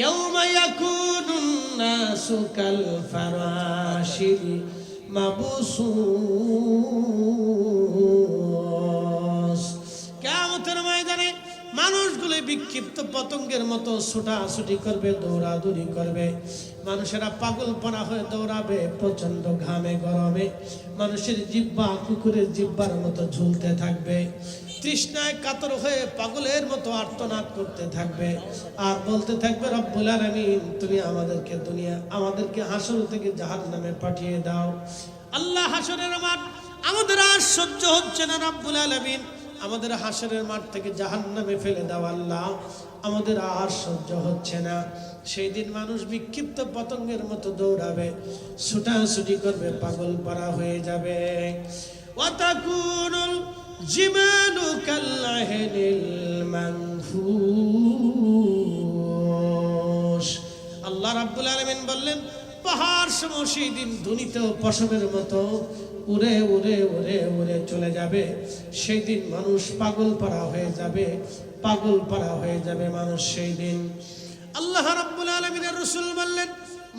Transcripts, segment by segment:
ইয়াউমা ইয়াকুনুন নাসু কাল ফারাশিল মাবসুস। কিয়ামতের ময়দানে মানুষগুলো বিক্ষিপ্ত পতঙ্গের মতো ছোটাছুটি করবে, দৌড়াদৌড়ি করবে। মানুষেরা পাগলপনা হয়ে দৌড়াবে প্রচন্ড ঘামে গরমে। মানুষের জিহ্বা কুকুরের জিহ্বার মতো ঝুলতে থাকবে, তৃষ্ণায় কাতর হয়ে পাগলের মতো আর্তনাদ করতে থাকবে আর বলতে থাকবে, রব্বুল আলামিন তুমি আমাদেরকে হাসর থেকে জাহান্নামে পাঠিয়ে দাও। আল্লাহ, হাসরের মাঠ আমাদের আর সহ্য হচ্ছে না, রব্বুল আলামিন আমাদের হাসরের মাঠ থেকে জাহান্নামে ফেলে দাও। আল্লাহ, আমাদের আর সহ্য হচ্ছে না। সেই দিন মানুষ বিক্ষিপ্ত পতঙ্গের মতো দৌড়াবে, ছুটাছুটি করবে, পাগল পারা হয়ে যাবে। ওয়াতাকুনুল জিমালু কাল্লাহিল মানফুশ। আল্লাহ রাব্বুল আলামিন বললেন, পাহাড় সমূহ সেই দিন ধ্বনিত পশমের মতো উড়ে উড়ে উড়ে উড়ে চলে যাবে। সেই দিন মানুষ পাগল পারা হয়ে যাবে, পাগল পারা হয়ে যাবে মানুষ সেই দিন। আল্লাহ রাব্বুল আলামিনের রাসূল বললেন,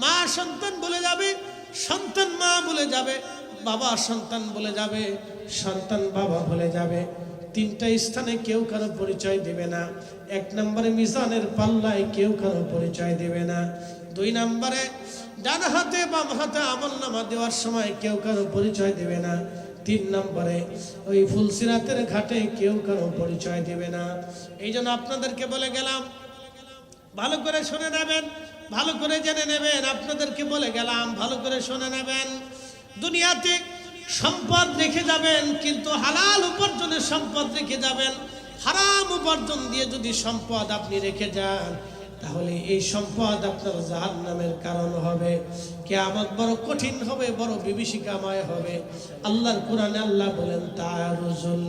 মা সন্তান বলে যাবে, সন্তান মা বলে যাবে, বাবা সন্তান বলে যাবে, সন্তান বাবা বলে যাবে। তিনটা স্থানে কেউ কারো পরিচয় দেবে না। এক নম্বরে মিজানের পাল্লায় কেউ কারো পরিচয় দেবে না। দুই নম্বরে ডান হাতে বাম হাতে আমলনামা দেওয়ার সময় কেউ কারো পরিচয় দেবে না। তিন নম্বরে ওই ফুলসিরাতের ঘাটে কেউ কারো পরিচয় দেবে না। এই জন্য আপনাদেরকে বলে গেলাম, ভালো করে শুনে নেবেন, ভালো করে জেনে নেবেন। আপনাদেরকে বলে গেলাম, ভালো করে শুনে নেবেন। দুনিয়াতে সম্পদ রেখে যাবেন, কিন্তু হালাল উপার্জনের সম্পদ রেখে যাবেন। হারাম উপার্জন দিয়ে যদি সম্পদ আপনি রেখে যান, তাহলে এই সম্পদ আপনার জাহান্নামের কারণ হবে। কিয়ামত বড় কঠিন হবে, বড় বিভীষিকাময় হবে। আল্লাহর কোরআনে আল্লাহ বলেন, তারুজুল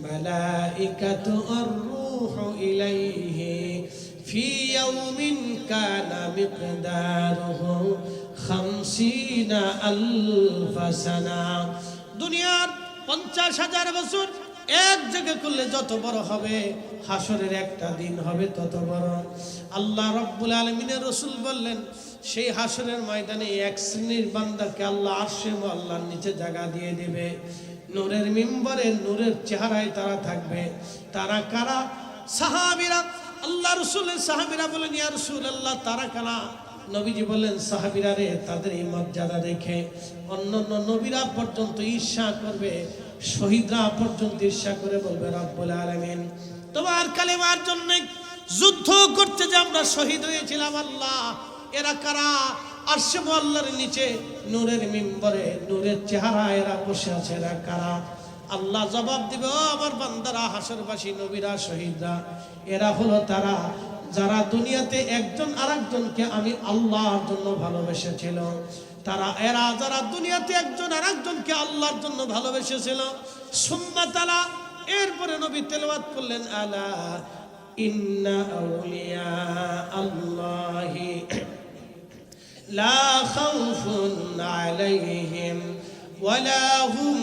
মালাইকাতু আর রূহু ইলাইহি ফি ইয়াউমিন কানা মিকদারুহু 50,000 সানা। দুনিয়ার 50,000 বছর এক জায়গা করলে যত বড় হবে, হাসরের একটা দিন হবে তত বড়। আল্লাহ রাব্বুল আলামিনের রাসূল বললেন, সেই হাসরের ময়দানে এক শ্রেণীর বান্দাকে আল্লাহ আরশে আল্লাহর নিচে জায়গা দিয়ে দেবে। নূরের মিম্বরে নূরের চেহারায় তারা থাকবে। তারা কারা? সাহাবীরা। আল্লাহ রাসূলের সাহাবীরা বলেন, ইয়া রাসূলুল্লাহ, তারা কারা? নবীজি বললেন, সাহাবীরা রে, তাদের এই মর্যাদা দেখে অন্যান্য নবীরা পর্যন্ত ঈর্ষা করবে, শহীদরা পর্যন্ত ঈর্ষা করে বলবে, রব্বুল আলামিন তোমার কালেমার জন্য যুদ্ধ করতে যে আমরা শহীদ হয়েছিলাম, আল্লাহ এরা কারা? আরশে আল্লাহর নিচে নূরের মিম্বরে নূরের চেহারা এরা বসে আছে, এরা কারা? আল্লাহ জবাব দিবে, ও আমার বান্দারা, হাসরবাসী নবীরা, শহীদরা, এরা হলো তারা যারা দুনিয়াতে একজন আরেকজনকে আমি আল্লাহর জন্য ভালোবেসেছিল। এরা যারা দুনিয়াতে একজন আরেকজনকে আল্লাহর জন্য ভালোবেসেছিল। সুম্মা তারা, এরপরে নবী তেলাওয়াত করলেন, আলা ইন্না আউলিয়া আল্লাহি লা খাউফুন আলাইহিম ওয়ালা হুম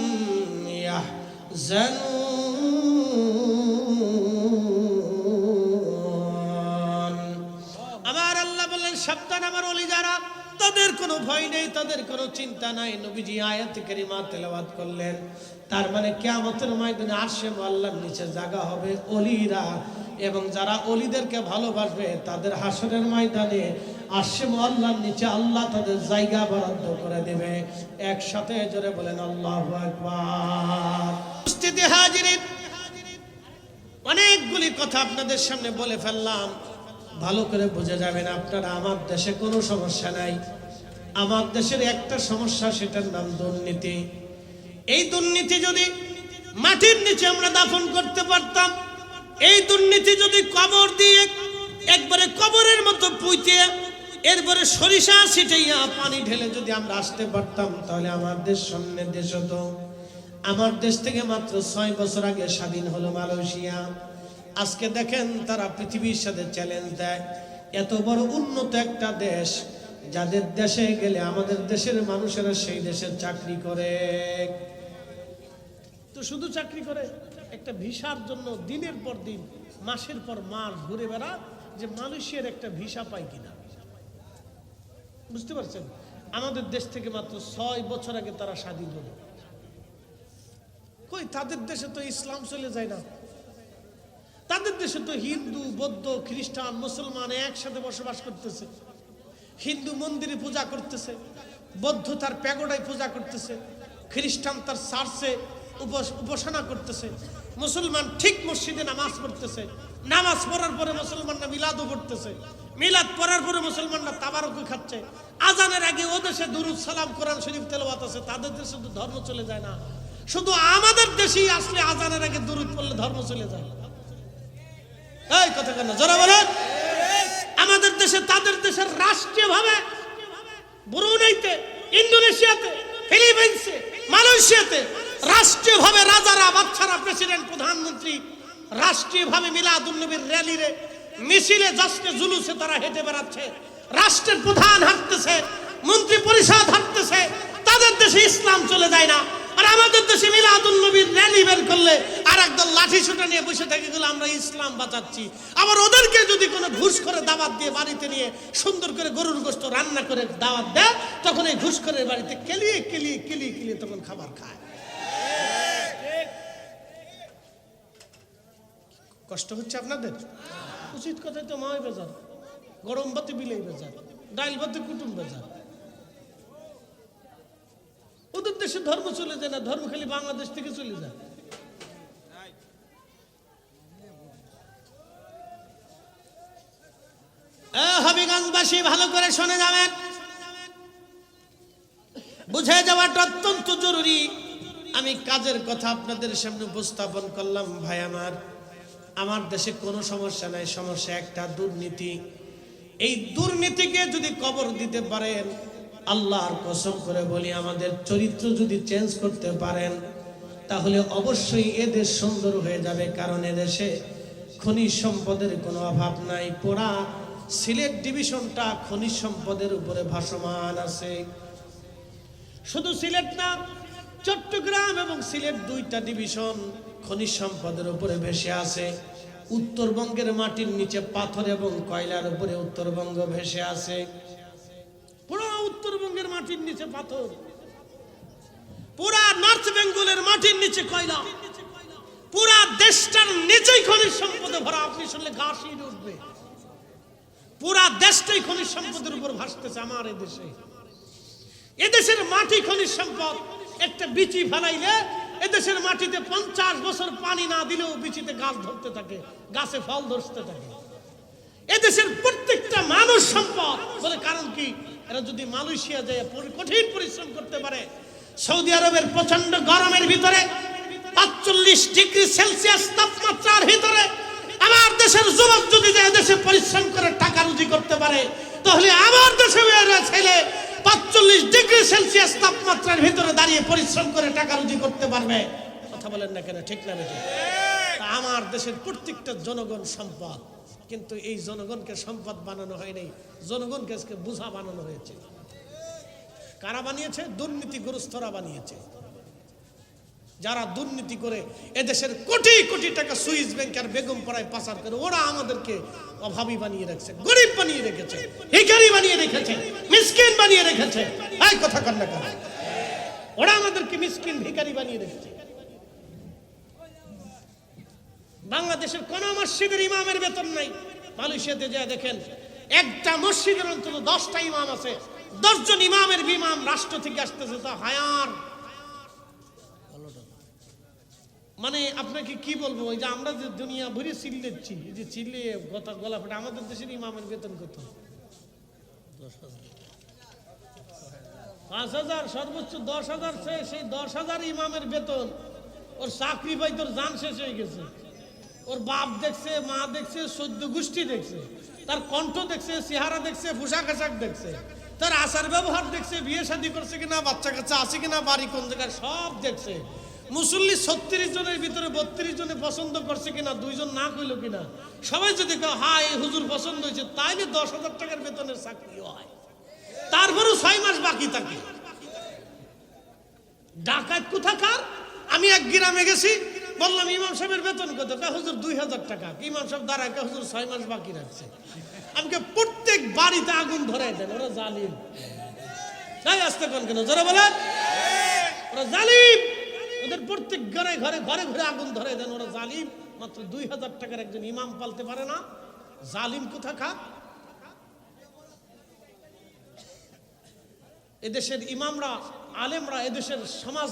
ইয়াহজানুন। আমার আল্লাহ বললেন, সাবধান, আমার ওলি যারা, তাদের কোনো ভয় নেই, তাদের কোনো চিন্তা নাই। নবীজি আয়াত কারিমা তেলাওয়াত করলেন। তার মানে কিয়ামতের ময়দানে আরশে আল্লাহর নিচে জায়গা হবে ওলিরা, এবং যারা ওলিদেরকে ভালোবাসবে তাদের হাসরের ময়দানে আরশে আল্লাহর নিচে আল্লাহ তাদের জায়গা বরাদ্দ করে দেবে। একসাথে জোরে বলেন আল্লাহু আকবার। উপস্থিতি হাজিরিন, অনেকগুলি কথা আপনাদের সামনে বলে ফেললাম, ভালো করে বুঝে যাবেন আপনারা। আমার দেশে কোনো সমস্যা নাই, আমার দেশের একটা সমস্যা, সেটার নাম দুর্নীতি। এই দুর্নীতি যদি মাটির নিচে আমরা দাফন করতে পারতাম, এই দুর্নীতি যদি কবর দিয়ে একবারে কবরের মতো পুঁতে এরপরে সরিষা ছিটাইয়া পানি ঢেলে যদি আমরা আসতে পারতাম, তাহলে আমার দেশ সামনের দেশ হতো। আমার দেশ থেকে মাত্র 6 বছর আগে স্বাধীন হলো মালয়েশিয়া। আজকে দেখেন তারা পৃথিবীর সাথে চ্যালেঞ্জ দেয়। এত বড় উন্নত একটা দেশ, যাদের দেশে গেলে আমাদের দেশের মানুষেরা সেই দেশে চাকরি করে। তো শুধু চাকরি করে, একটা ভিসার জন্য দিনের পর দিন, মাসের পর মাস ঘুরে বেড়া, যে মালয়েশিয়ার একটা ভিসা পাই কিনা। বুঝতে পারছেন? আমাদের দেশ থেকে মাত্র 6 বছর আগে তারা স্বাধীন হলো। কই তাদের দেশে তো ইসলাম চলে যায় না, তাদের দেশে তো হিন্দু বৌদ্ধ খ্রিস্টান মুসলমান একসাথে বসবাস করতেছে। হিন্দু মন্দিরে পূজা করতেছে, বৌদ্ধ তার প্যাগোডায় পূজা করতেছে, খ্রিস্টান তার চার্চে উপাসনা করতেছে, মুসলমান ঠিক মসজিদে নামাজ পড়তেছে, নামাজ পড়ার পরে মুসলমানরা মিলাদও পড়তেছে, মিলাদ পড়ার পরে মুসলমানরা তাবারকও খাচ্ছে, আজানের আগে ও দেশে দুরুদ সালাম কোরআন শরীফ তেলাওয়াত আছে। তাদের দেশে তো ধর্ম চলে যায় না, শুধু আমাদের দেশেই আসলে আজানের আগে দুরুদ পড়লে ধর্ম চলে যায়। এই কথা কেন জোরে বলেন? আমাদের দেশে তাদের দেশের রাষ্ট্রীয়ভাবে ব্রুনাইতে, ইন্দোনেশিয়াতে, ফিলিপাইন্সে, মালয়েশিয়াতে রাষ্ট্রীয়ভাবে রাজারা বাচ্চারা প্রেসিডেন্ট প্রধানমন্ত্রী রাষ্ট্রীয়ভাবে মিলাদুন নবীর র্যালিরে মিছিলে জশ্নে জুলুসে তারা হেঁটে বেড়াচ্ছে, রাষ্ট্রের প্রধান হাঁটতেছে, মন্ত্রী পরিষদ হাঁটতেছে। তাদের দেশে ইসলাম চলে যায় না, আর আমাদের দেশে মিলাদুন নবীর র্যালি বের করলে আর একদল লাঠি সোটা নিয়ে বসে থাকে গেলে আমরা ইসলাম বাঁচাচ্ছি। আবার ওদেরকে যদি কোনো ঘুষ করে দাওয়াত দিয়ে বাড়িতে নিয়ে সুন্দর করে গরুর গোশত রান্না করে দাওয়াত দেয়, তখন এই ঘুষ করে বাড়িতে কেলিয়ে কেলিয়ে কেলিয়ে কেলিয়ে তখন খাবার খায়। কষ্ট হচ্ছে আপনাদের? উচিত কথাই তো মাই বেজার, গরম বাতি বিলেই বেজার, ডাইল বাতি কুটুম বেজার। ওদের দেশে ধর্ম চলে যায় না, ধর্ম খালি বাংলাদেশ থেকে চলে যায়। হবিগঞ্জবাসী ভালো করে শুনে যাবেন, বুঝে যাওয়াটা অত্যন্ত জরুরি। আমি কাজের কথা আপনাদের সামনে উপস্থাপন করলাম। ভাই আমার দেশে কোনো সমস্যা নাই, সমস্যা একটা দুর্নীতি। এই দুর্নীতিকে যদি কবর দিতে পারেন, আল্লাহর কসম করে বলি, আমাদের চরিত্র যদি চেঞ্জ করতে পারেন, তাহলে অবশ্যই এদেশ সুন্দর হয়ে যাবে। কারণ এদেশে খনিজ সম্পদের কোনো অভাব নাই। পুরা সিলেট ডিভিশনটা খনিজ সম্পদের উপরে ভাসমান আছে। শুধু সিলেট না, চট্টগ্রাম এবং সিলেট দুইটা ডিভিশন খনিজ সম্পদের উপরে ভেসে আছে। উত্তরবঙ্গের মাটির নিচে পাথর এবং কয়লার উপরে উত্তরবঙ্গ ভেসে আছে। পুরো উত্তরবঙ্গের মাটির নিচে পাথর, পুরা নর্থ বেঙ্গলের মাটির নিচে কয়লা, পুরা দেশটার নিচেই খনিজ সম্পদে ভরা। আপনি শুনলে গা শিউরে উঠবে। পুরা দেশটাই খনিজ সম্পদের উপর ভাসতেছে। আমার এদেশের মাটি খনিজ সম্পদ। একটা বিচি ফেলাইলে এদেশের মাটিতে 50 বছর পানি না দিলেও বিচিতে গাছ ধরতে থাকে, গাছে ফল ধরতে থাকে। এদেশের প্রত্যেকটা মানুষ সম্পদ বলে। কারণ কি? এরা যদি মালয়েশিয়া যায় কঠিন পরিশ্রম করতে পারে, সৌদি আরবের প্রচন্ড গরমের ভিতরে 45 ডিগ্রি সেলসিয়াস তাপমাত্রার ভিতরে আমার দেশের যুবক যদি দেশে পরিশ্রম করে টাকা রুজি করতে পারে, তাহলে আমার দেশে ছেলে 45 ডিগ্রি সেলসিয়াস তাপমাত্রার ভিতরে দাঁড়িয়ে পরিশ্রম করে টাকা রুজি করতে পারবে। কথা বলেন না কেন? ঠিক না বেঠিক? আমার দেশের প্রত্যেকটা জনগণ সম্পদ, কিন্তু এই জনগণকে সম্পদ বানানো হয় নাই, জনগণকে বোঝা বানানো হয়েছে। কারা বানিয়েছে? দুর্নীতিগ্রস্তরা বানিয়েছে। যারা দুর্নীতি করে এদেশের কোটি কোটি টাকা সুইস ব্যাংক আর বেগম পাড়ায় পাচার করে, ওরা আমাদেরকে অভাবী বানিয়ে রেখেছে, গরিব বানিয়ে রেখেছে, ভিখারি বানিয়ে রেখেছে, মিসকিন বানিয়ে রেখেছে। এই কথা কন না কেন? ওরা আমাদেরকে মিসকিন ভিখারি বানিয়ে রেখেছে। বাংলাদেশের কোন মসজিদের ইমামের বেতন নাই। মালয়েশিয়াতে যা দেখেন, একটা মসজিদের অন্তত 10টা ইমাম আছে। 10 জন ইমামের ইমাম রাষ্ট্র থেকে আসতেছে, তা হায়ার। মানে আপনাকে কি বলবো, ওই যে আমরা যে দুনিয়া ভরে চিল্লেছি, এই যে চিল্লে গলা ফেটে, আমাদের দেশের ইমামের বেতন কত? 5,000, সর্বোচ্চ 10,000। সেই 10,000 ইমামের বেতন, ওর চাকরি পাই তোর জান শেষ হয়ে গেছে। ওর বাপ দেখছে, মা দেখছে, 14 গোষ্ঠী দেখছে, তার কণ্ঠ দেখছে, চেহারা দেখছে, পোশাক আশাক দেখছে, তার আচার ব্যবহার দেখছে, বিয়ে শাদী করছে কিনা, বাচ্চা কাচ্চা আছে কিনা, বাড়ি কোন জায়গায়, সব দেখছে। মুসল্লি 36 জনের ভিতরে 32 জনে পছন্দ করছে কিনা, 2 জন না কইল কিনা, সবাই যদি কেউ হ্যাঁ এই হুজুর পছন্দ হয়েছে, তাইলে 10,000 টাকার বেতনের চাকরিও হয়। তারপরেও 6 মাস বাকি থাকে। ডাকাত কোথাকার? আমি এক গ্রামে গেছি, বললাম ইমাম সাহেবের বেতন কত? হুজুর 2000 টাকা। ইমাম সাহেব দাঁড়ায়, হুজুর 6 মাস বাকি রাখছে। আমাকে প্রত্যেক বাড়িতে আগুন ধরাই দেন, ওরা জালিম। তাই আসতে কোন কেন জোরে বলেন, ওরা জালিম। ওদের প্রত্যেক ঘরে ঘরে ঘরে ঘরে আগুন ধরাই দেন, ওরা জালিম। মাত্র 2000 টাকার একজন ইমাম পালতে পারে না, জালিম কোথাকার। এদেশের ইমামরা, আলেমরা এদেশের সমাজ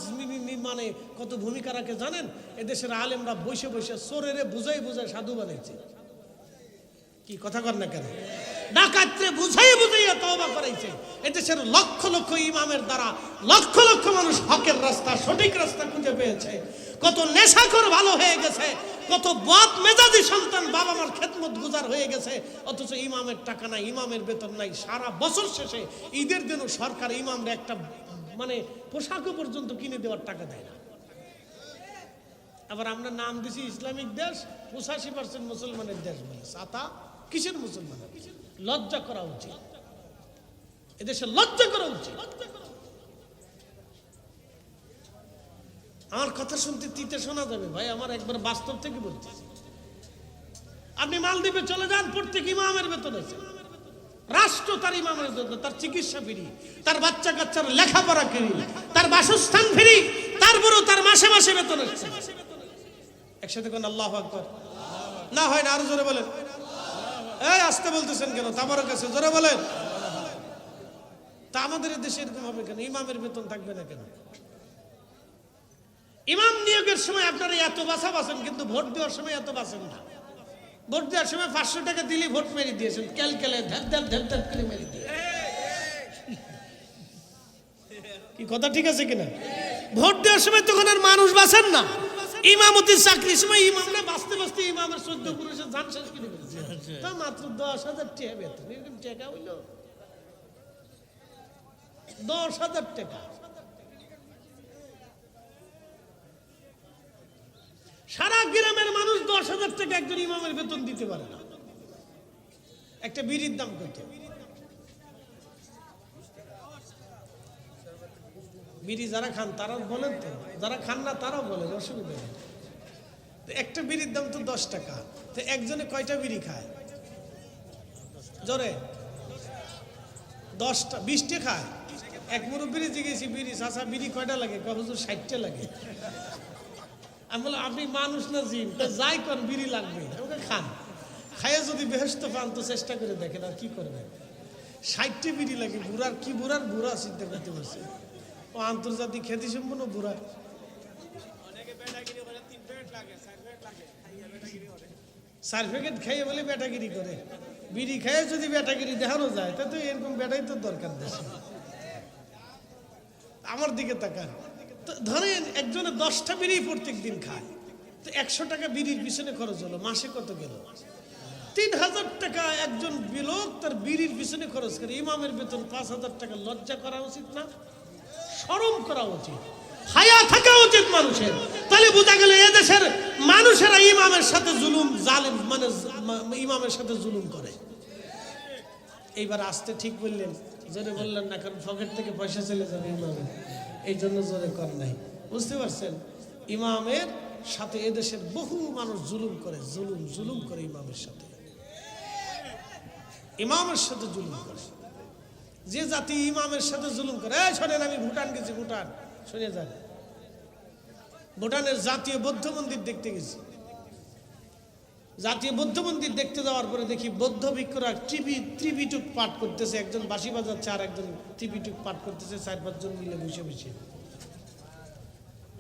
নির্মাণে কত ভূমিকা রাখে জানেন? এদেশের আলেমরা বসে বসে চোরেরে বুঝাই বুঝাই সাধু বানাইছে। কি কথা কর না কেন? ডাকাতরে বুঝাই বুঝাইয়া তওবা করাইছে। এদেশের লক্ষ লক্ষ ইমামের দ্বারা লক্ষ লক্ষ মানুষ হকের রাস্তা, সঠিক রাস্তা খুঁজে পেয়েছে। কত নেশাখোর ভালো হয়ে গেছে, কত বদ মেজাজি সন্তান বাবা মার খেদমত গুজার হয়ে গেছে। অথচ ইমামের টাকা নাই, ইমামের বেতন নাই। সারা বছর শেষে ঈদের দিনও সরকার ইমামরা একটা মানে পোশাকও পর্যন্ত কিনে দেওয়ার টাকা দেয় না। আবার আমরা নাম দিছি ইসলামিক দেশ, 85% মুসলমানের দেশ বলে। সাতা কিসের মুসলমান? লজ্জা করা উচিত, এদেশে লজ্জা করা উচিত। আমার কথা শুনতে তিতে শোনা যাবে ভাই, আমার একবার বাস্তব থেকে বলতেছি। আপনি মালদ্বীপে চলে যান, প্রত্যেক ইমামের বেতন আছে। রাষ্ট্র তার ইমামের জন্য, তার চিকিৎসা ফ্রি, তার বাচ্চা কাচ্চার লেখাপড়া ফ্রি, তার বাসস্থান ফ্রি, তারপরেও তার মাসে মাসে বেতন আসছে। একসাথে কোন আল্লাহু আকবার না হয় না? আরো জোরে বলেন। এই আসতে বলতেছেন কেন? তাবারক আছে, জোরে বলেন। তা আমাদের দেশে এরকম হবে কেন? ইমামের বেতন থাকবে না কেন? ইমাম নিয়োগের সময় আপনারা এত বাছা বাছেন, কিন্তু ভোট দেওয়ার সময় এত বাছেন না। ভোট দেওয়ার সময় 500 টাকা দিলে ভোট মেরে দিয়েছেন, ক্যালকেলে ধ্যাপ ধ্যাপ ধ্যাপ ধ্যাপ করে মেরে দিয়ে। কি কথা ঠিক আছে কিনা? ভোট দেওয়ার সময় তখন আর মানুষ বাঁচেন না। ইমামতির চাকরির সময় ইমামরা বাঁচতে বাঁচতে ইমামের 14 পুরুষের জান শেষ করে ফেলেছে। তা মাত্র 10,000 টাকা বেতন। এরকম টাকা হইল 10,000 টাকা। সারা গ্রামের মানুষ 10,000 টাকা একজন ইমামের বেতন দিতে পারে না। একটা বিড়ির দাম কত? বিড়ি যারা খান তারা বলেন তো, যারা খান না তারাও বলেন, অসুবিধা নেই। একটা বিড়ির দাম তো 10 টাকা। তো একজনে কয়টা বিড়ি খায়? জোরে 10টা 20টা খায়। এক মুরব্বিরে জিজ্ঞেসি, বিড়ি চাচা বিড়ি কয়টা লাগে? হুজুর 60টা লাগে। আমি বললাম আপনি মানুষ না জিন? যাই কোন বিড়ি লাগবে, ওকে খান। খাইয়ে যদি বেহেশত পান তো চেষ্টা করে দেখেন, আর কি করবেন। 60টা বিড়ি লাগে। বুড়ার কি বুড়ার বুড়া চিন্তা করতে পারছে। ও আন্তর্জাতিক খ্যাতি সম্পন্ন বুড়া। সার্টিফিকেট খাইয়ে বলে ব্যাটাগিরি করে। বিড়ি খাইয়ে যদি ব্যাটাগিরি দেখানো যায় তা তো এরকম ব্যাটাই তো দরকার দেশে। আমার দিকে তাকান। ধরেন একজনে 10টা বিড়ি প্রত্যেক দিন খায়, তো 100 টাকা বিড়ির পিছনে খরচ হলো, মাসে কত গেল? 3,000 টাকা একজন লোক তার বিড়ির পিছনে খরচ করে। ইমামের বেতন 5,000 টাকা। লজ্জা করা উচিত না? শরম করা উচিত, হায়া থাকা উচিত মানুষের। তাহলে বোঝা গেল এদেশের মানুষেরা ইমামের সাথে জুলুম, জালেম মানে ইমামের সাথে জুলুম করে। এইবার আসতে ঠিক বললেন, জোরে বললেন না, কারণ পকেট থেকে পয়সা চলে যাবে ইমামের, এই জন্য জোরে কর নাই। বুঝতে পারছেন? ইমামের সাথে এদেশের বহু মানুষ জুলুম করে, জুলুম করে ইমামের সাথে, ইমামের সাথে জুলুম করে। যে জাতি ইমামের সাথে জুলুম করে, শোনেন আমি ভুটান গেছি, ভুটান শুনে যান। ভুটানের জাতীয় বৌদ্ধ মন্দির দেখতে গেছি। জাতীয় বৌদ্ধ মন্দির দেখতে যাওয়ার পরে দেখি বৌদ্ধ ভিক্ষুরা ত্রিপিটক পাঠ করতেছে। একজন বাঁশি বাজাচ্ছে আর একজন ত্রিপিটক পাঠ করতেছে, 4-5 জন মিলে বসে বসে।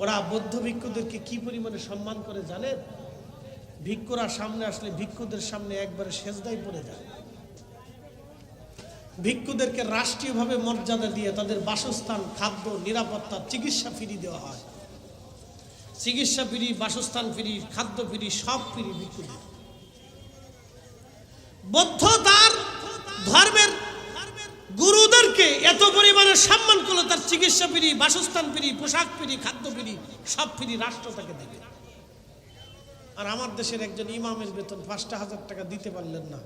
ওরা বৌদ্ধ ভিক্ষুদেরকে কি পরিমাণে সম্মান করে জানেন? ভিক্ষুরা সামনে আসলে ভিক্ষুদের সামনে একবারে সেজদায় পড়ে যায়। ভিক্ষুদেরকে রাষ্ট্রীয়ভাবে মর্যাদা দিয়ে তাদের বাসস্থান, খাদ্য, নিরাপত্তা, চিকিৎসা ফ্রি দেওয়া হয়। চিকিৎসা ফ্রি, বাসস্থান ফ্রি, খাদ্য ফ্রি, সব ফ্রি ভিক্ষুদের। বৌদ্ধ তার ধর্মের গুরুদেরকে এত পরিমাণে সম্মান করলো, তার চিকিৎসা ফ্রি, বাসস্থান ফ্রি, পোশাক ফ্রি, খাদ্য ফ্রি, সব ফ্রি রাষ্ট্র তাকে দেবে। আর আমার দেশের একজন ইমামের বেতন 5,000 টাকা দিতে পারলেন না,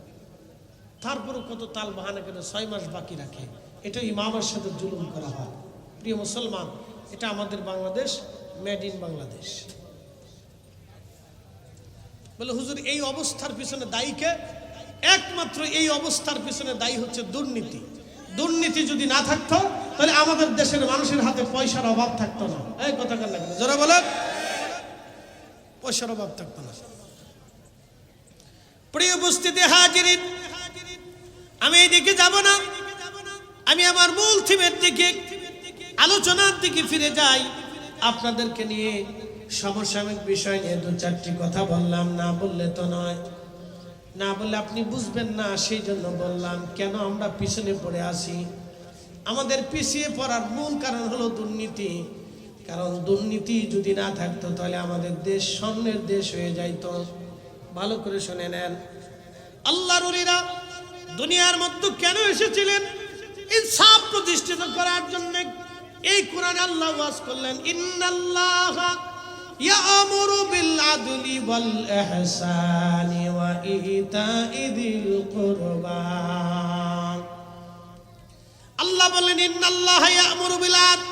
তারপরে কত তাল বাহানা করে 6 মাস বাকি রাখে। এটা ইমামের সাথে জুলুম করা হয়। প্রিয় মুসলমান, এটা আমাদের বাংলাদেশ, মেড ইন বাংলাদেশ। বলে হুজুর এই অবস্থার পিছনে দায়ী কে? একমাত্র এই অবস্থার পিছনে দায়ী হচ্ছে দুর্নীতি। দুর্নীতি যদি না থাকতো তাহলে আমাদের দেশের মানুষের হাতে পয়সার অভাব থাকতো না। এই কথা কার লাগবে যারা বলেন, পয়সার অভাব থাকতো না। প্রিয় উপস্থিতি হাজিরিন, আমি এইদিকে যাব না, আমি আমার মূল থিমের দিকে, আলোচনার দিকে ফিরে যাই। আপনাদেরকে নিয়ে সমসাময়িক বিষয় নিয়ে দু চারটি কথা বললাম, না বললে তো নয়, না বললে আপনি বুঝবেন না, সেই জন্য বললাম। কেন আমরা পিছনে পড়ে আসি? আমাদের পিছিয়ে পড়ার মূল কারণ হলো দুর্নীতি। কারণ দুর্নীতি যদি না থাকতো তাহলে আমাদের দেশ স্বর্ণের দেশ হয়ে যাইতো। ভালো করে শুনে নেন, আল্লাহর ওলিরা দুনিয়ার মধ্যে কেন এসেছিলেন? ইনসাফ প্রতিষ্ঠিত করার জন্য। এই কোরআনে আল্লাহ ওয়াজ করলেন, ইন্নাল্লাহা ইয়া'মুরু বিল আদলি ওয়াল ইহসানি ওয়া ইতা'i যিল কুরবা। আল্লাহ বলেন, ইন্নাল্লাহা ইয়া'মুরু বিল আদল,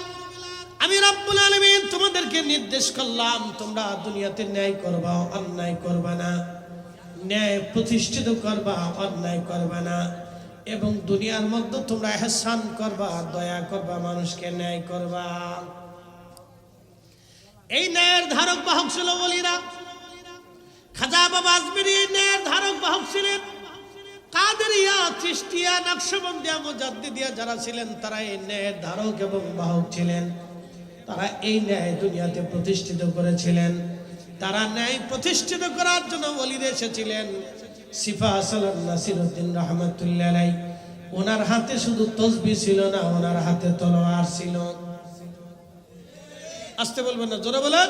আমি রব্বুল আলামিন তোমাদেরকে নির্দেশ করলাম তোমরা দুনিয়াতে ন্যায় করবা, অন্যায় করবা না। ন্যায় প্রতিষ্ঠিত করবা, অন্যায় করবা না। এবং দুনিয়ার মধ্যে তোমরা ইহসান করবা, দয়া করবা, মানুষকে ন্যায় করবা। এই ন্যায়ের ধারক বাহক ছিল ওলিরা। খাজা বাবা আজমিরি ন্যায়ের ধারক বাহক ছিলেন। কাদেরিয়া, চিশতিয়া, নকশবন্দিয়া, মুজাদ্দিদিয়া যারা ছিলেন তারা এই ন্যায়ের ধারক এবং বাহক ছিলেন। তারা এই ন্যায় দুনিয়াতে প্রতিষ্ঠিত করেছিলেন। তারা ন্যায় প্রতিষ্ঠিত করার জন্য ওলিরা এসেছিলেন। সিফা হাসান নাসিরউদ্দিন রহমাতুল্লাহ আলাইহি, ওনার হাতে শুধু তসবিহ ছিল না, ওনার হাতে তলোয়ার ছিল। আসতে বলবেন না, জোরে বলেন।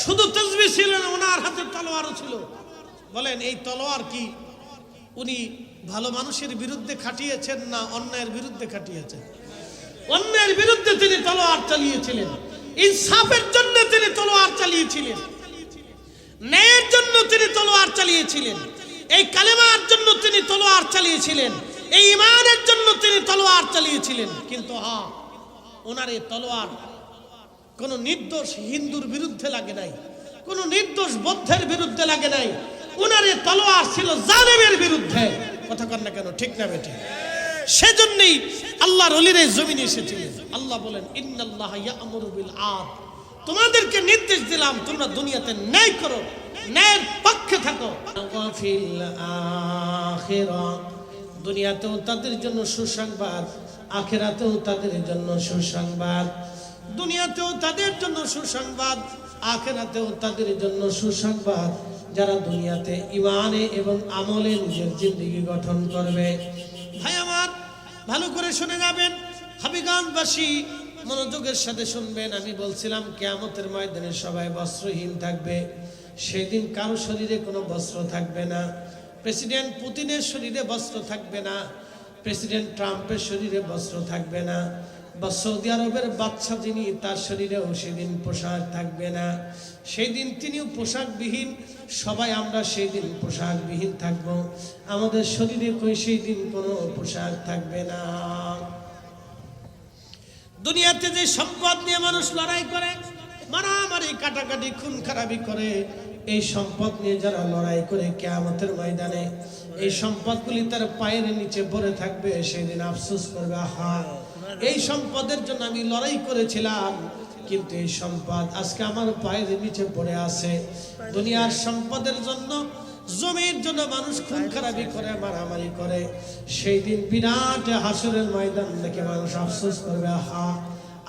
শুধু তসবিহ ছিল না, ওনার হাতে তলোয়ারও ছিল। বলেন এই তলোয়ার কি উনি ভালো মানুষের বিরুদ্ধে খাটিয়েছেন না অন্যায়ের বিরুদ্ধে খাটিয়েছেন? অন্যায়ের বিরুদ্ধে তিনি তলোয়ার চালিয়েছিলেন। ইনসাফের জন্য তিনি তলোয়ার চালিয়েছিলেন। ন্যায়ের জন্য তিনি তলোয়ার চালিয়েছিলেন। এই কালেমার জন্য তিনি তলোয়ার চালিয়েছিলেন। এই ঈমানের জন্য তিনি তলোয়ার চালিয়েছিলেন। কিন্তু হ্যাঁ, ওনার এই তলোয়ার কোন নির্দোষ হিন্দুর বিরুদ্ধে লাগে নাই, কোন নির্দোষ বৌদ্ধের বিরুদ্ধে লাগে নাই। ওনার এই তলোয়ার ছিল জালেমের বিরুদ্ধে। কথা কর না কেন, ঠিক না বেঠে? সেজন্যই আল্লাহর ওলিরা জমিনে এসেছিলেন। আল্লাহ বলেন, ইন্নাল্লাহা ইয়া'মুরু বিল আদল, তোমাদেরকে নির্দেশ দিলাম তোমরা দুনিয়াতে ন্যায় করো, ন্যায়ের পক্ষে থাকো। ফিল আখিরা, দুনিয়াতেও তাদের জন্য সুসংবাদ, আখিরাতেও তাদের জন্য সুসংবাদ। দুনিয়াতেও তাদের জন্য সুসংবাদ, আখিরাতেও তাদের জন্য সুসংবাদ যারা দুনিয়াতে ঈমানে এবং আমলে নিজের জিন্দেগি গঠন করবে। ভাই আমার, ভালো করে শুনে যাবেন। হাবিগঞ্জবাসী মনোযোগের সাথে শুনবেন। আমি বলছিলাম কিয়ামতের ময়দানে সবাই বস্ত্রহীন থাকবে। সেদিন কারো শরীরে কোনো বস্ত্র থাকবে না। প্রেসিডেন্ট পুতিনের শরীরে বস্ত্র থাকবে না, প্রেসিডেন্ট ট্রাম্পের শরীরে বস্ত্র থাকবে না, বা সৌদি আরবের বাদশা যিনি তার শরীরেও সেদিন পোশাক থাকবে না। সেই দিন তিনিও পোশাকবিহীন, সবাই আমরা সেই দিন পোশাকবিহীন থাকব। আমাদের শরীরে সেই দিন কোনো পোশাক থাকবে না। দুনিয়াতে যে সম্পদ নিয়ে মানুষ লড়াই করে, মারামারি, কাটাকাটি, খুন খারাপি করে, এই সম্পদ নিয়ে যারা লড়াই করে কিয়ামতের ময়দানে এই সম্পদগুলি তার পায়ের নিচে পড়ে থাকবে। সেদিন আফসোস করবে, আহা, এই সম্পদের জন্য আমি লড়াই করেছিলাম, কিন্তু এই সম্পদ আজকে আমার পায়ের নিচে পড়ে আছে। দুনিয়ার সম্পদের জন্য, জমির জন্য মানুষ খুন খারাপি করে, মারামারি করে। সেই দিন বিরাট হাসরের ময়দান দেখে মানুষ আফসোস করবে, আহা,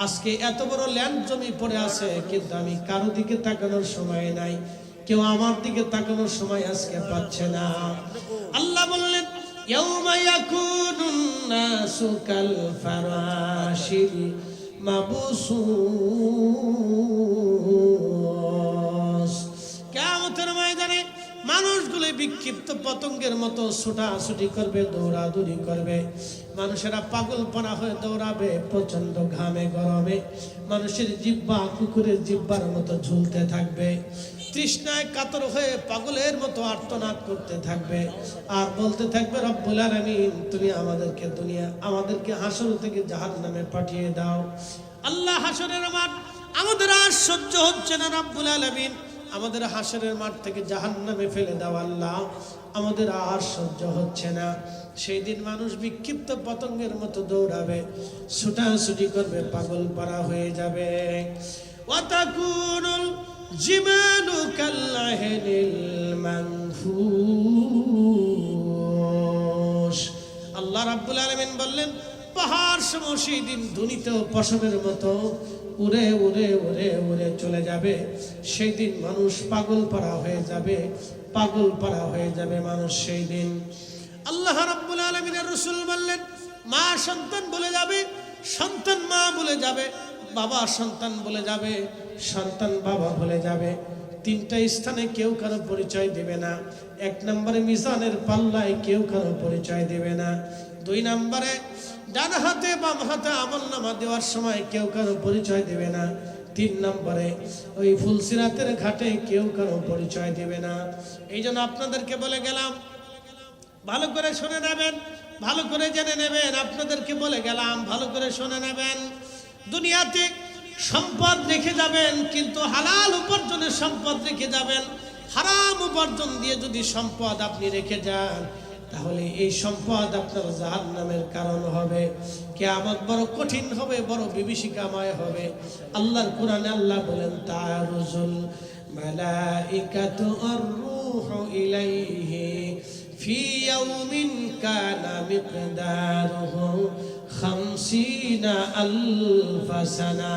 আজকে এত বড় ল্যান্ড জমি পড়ে আছে, কিন্তু আমি কারো দিকে তাকানোর সময় নাই, কেউ আমার দিকে তাকানোর সময় আজকে পাচ্ছে না। আল্লাহ বললেন, ইয়াউমা ইয়াকুনুন নাসু কাল ফারাশিল মাবসুস। কিয়ামতের ময়দানে মানুষগুলো বিক্ষিপ্ত পতঙ্গের মতো ছোটাছুটি করবে, দৌড়াদৌড়ি করবে। মানুষেরা পাগলপনা হয়ে দৌড়াবে, প্রচন্ড ঘামে গরমে মানুষের জিহ্বা কুকুরের জিহ্বার মতো ঝুলতে থাকবে। তৃষ্ণায় কাতর হয়ে পাগলের মতো আর্তনাদ করতে থাকবে, আর বলতে থাকবে, রব্বুল আলামিন, তুমি আমাদেরকে হাসর থেকে জাহান্নামে পাঠিয়ে দাও। আল্লাহ, হাসরের মাঠ আমাদের আর সহ্য হচ্ছে না, রব্বুল আলামিন আমাদের হাসরের মাঠ থেকে জাহান্নামে ফেলে দাও আল্লাহ, আমাদের আর সহ্য হচ্ছে না। সেই দিন মানুষ বিক্ষিপ্ত পতঙ্গের মতো দৌড়াবে, ছুটাছুটি করবে, পাগল পারা হয়ে যাবে। ওয়াতাকুনুল জিমালু কাল্লাহিল মানফুশ। আল্লাহ রাব্বুল আলামিন বললেন, পাহাড় সমূহ সেই দিন ধ্বনিত পশমের মতো উড়ে উড়ে উড়ে উড়ে চলে যাবে। সেই দিন মানুষ পাগল পারা হয়ে যাবে, পাগল পারা হয়ে যাবে মানুষ সেই দিন। আল্লাহ রাব্বুল আলামিনের রাসূল বললেন, মা সন্তান বলে যাবে, সন্তান মা বলে যাবে, বাবা সন্তান বলে যাবে, সন্তান বাবা বলে যাবে। তিনটা স্থানে কেউ কারো পরিচয় দেবে না। এক নম্বরে মিজানের পাল্লায় কেউ কারো পরিচয় দেবে না। দুই নম্বরে ডান হাতে বাম হাতে আমলনামা দেওয়ার সময় কেউ কারো পরিচয় দেবে না। তিন নম্বরে ওই ফুলসিরাতের ঘাটে কেউ কারো পরিচয় দেবে না। এই জন্য আপনাদেরকে বলে গেলাম, ভালো করে শুনে নেবেন, ভালো করে জেনে নেবেন। আপনাদেরকে বলে গেলাম, ভালো করে শুনে নেবেন। দুনিয়াতে সম্পদ রেখে যাবেন, কিন্তু হালাল উপার্জনের সম্পদ রেখে যাবেন। হারাম উপার্জন দিয়ে যদি সম্পদ আপনি রেখে যান, তাহলে এই সম্পদ আপনার জাহান্নামের কারণ হবে। কিয়ামত বড় কঠিন হবে, বড় বিভীষিকাময় হবে। আল্লাহর কোরআনে আল্লাহ বলেন, তারুজুল মালাইকাতু আর-রূহু ইলাইহি ফি ইয়াউমিন কানা মিকদারুহু 50,000 সানা।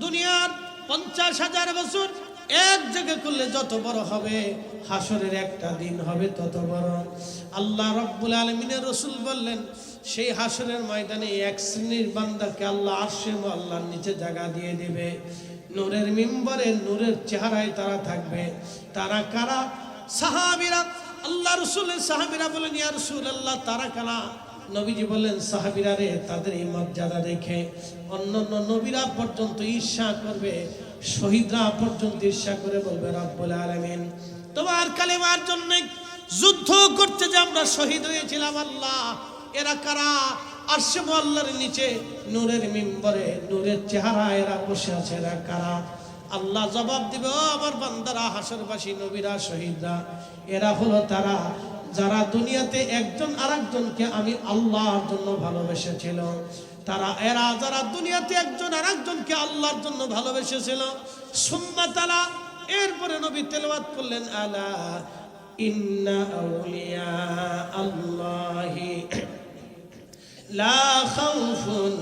দুনিয়ার 50,000 বছর এক জায়গা করলে যত বড় হবে, হাসরের একটা দিন হবে তত বড়। আল্লাহ রাব্বুল আলামিনের রাসূল বললেন, সেই হাসরের ময়দানে এক শ্রেণীর বান্দাকে আল্লাহ আরশে আল্লাহর নিচে জায়গা দিয়ে দিবে। নূরের মিম্বরে নূরের চেহারায় তারা থাকবে। তারা কারা? সাহাবীরা। আল্লাহ রাসূলের সাহাবীরা বলেন, ইয়া রাসূলুল্লাহ, তারা কারা? নবীজি বললেন, সাহাবীরা রে, তাদের এই মর্যাদা দেখে অন্যান্য নবীরা পর্যন্ত ঈর্ষা করবে, শহীদরা পর্যন্ত ঈর্ষা করে বলবে, রব্বুল আলামিন তোমার কালেমার জন্য যুদ্ধ করতে যে আমরা শহীদ হয়েছিলাম, আল্লাহ এরা কারা? আরশে আল্লাহর নিচে নূরের মিম্বরে নূরের চেহারা এরা বসে আছে, এরা কারা? আল্লাহ জবাব দিবে, ও আমার বান্দারা, হাসরবাসী নবীরা, শহীদরা, এরা হলো তারা যারা দুনিয়াতে একজন আরেকজনকে আমি আল্লাহর জন্য ভালোবেসেছিল। তারা এরা যারা দুনিয়াতে একজন আরেকজনকে আল্লাহর জন্য ভালোবেসেছিল। সুম্মা তালা, এরপরে নবী তেলাওয়াত করলেন, আলা ইন্না আউলিয়া আল্লাহি লা খাউফুন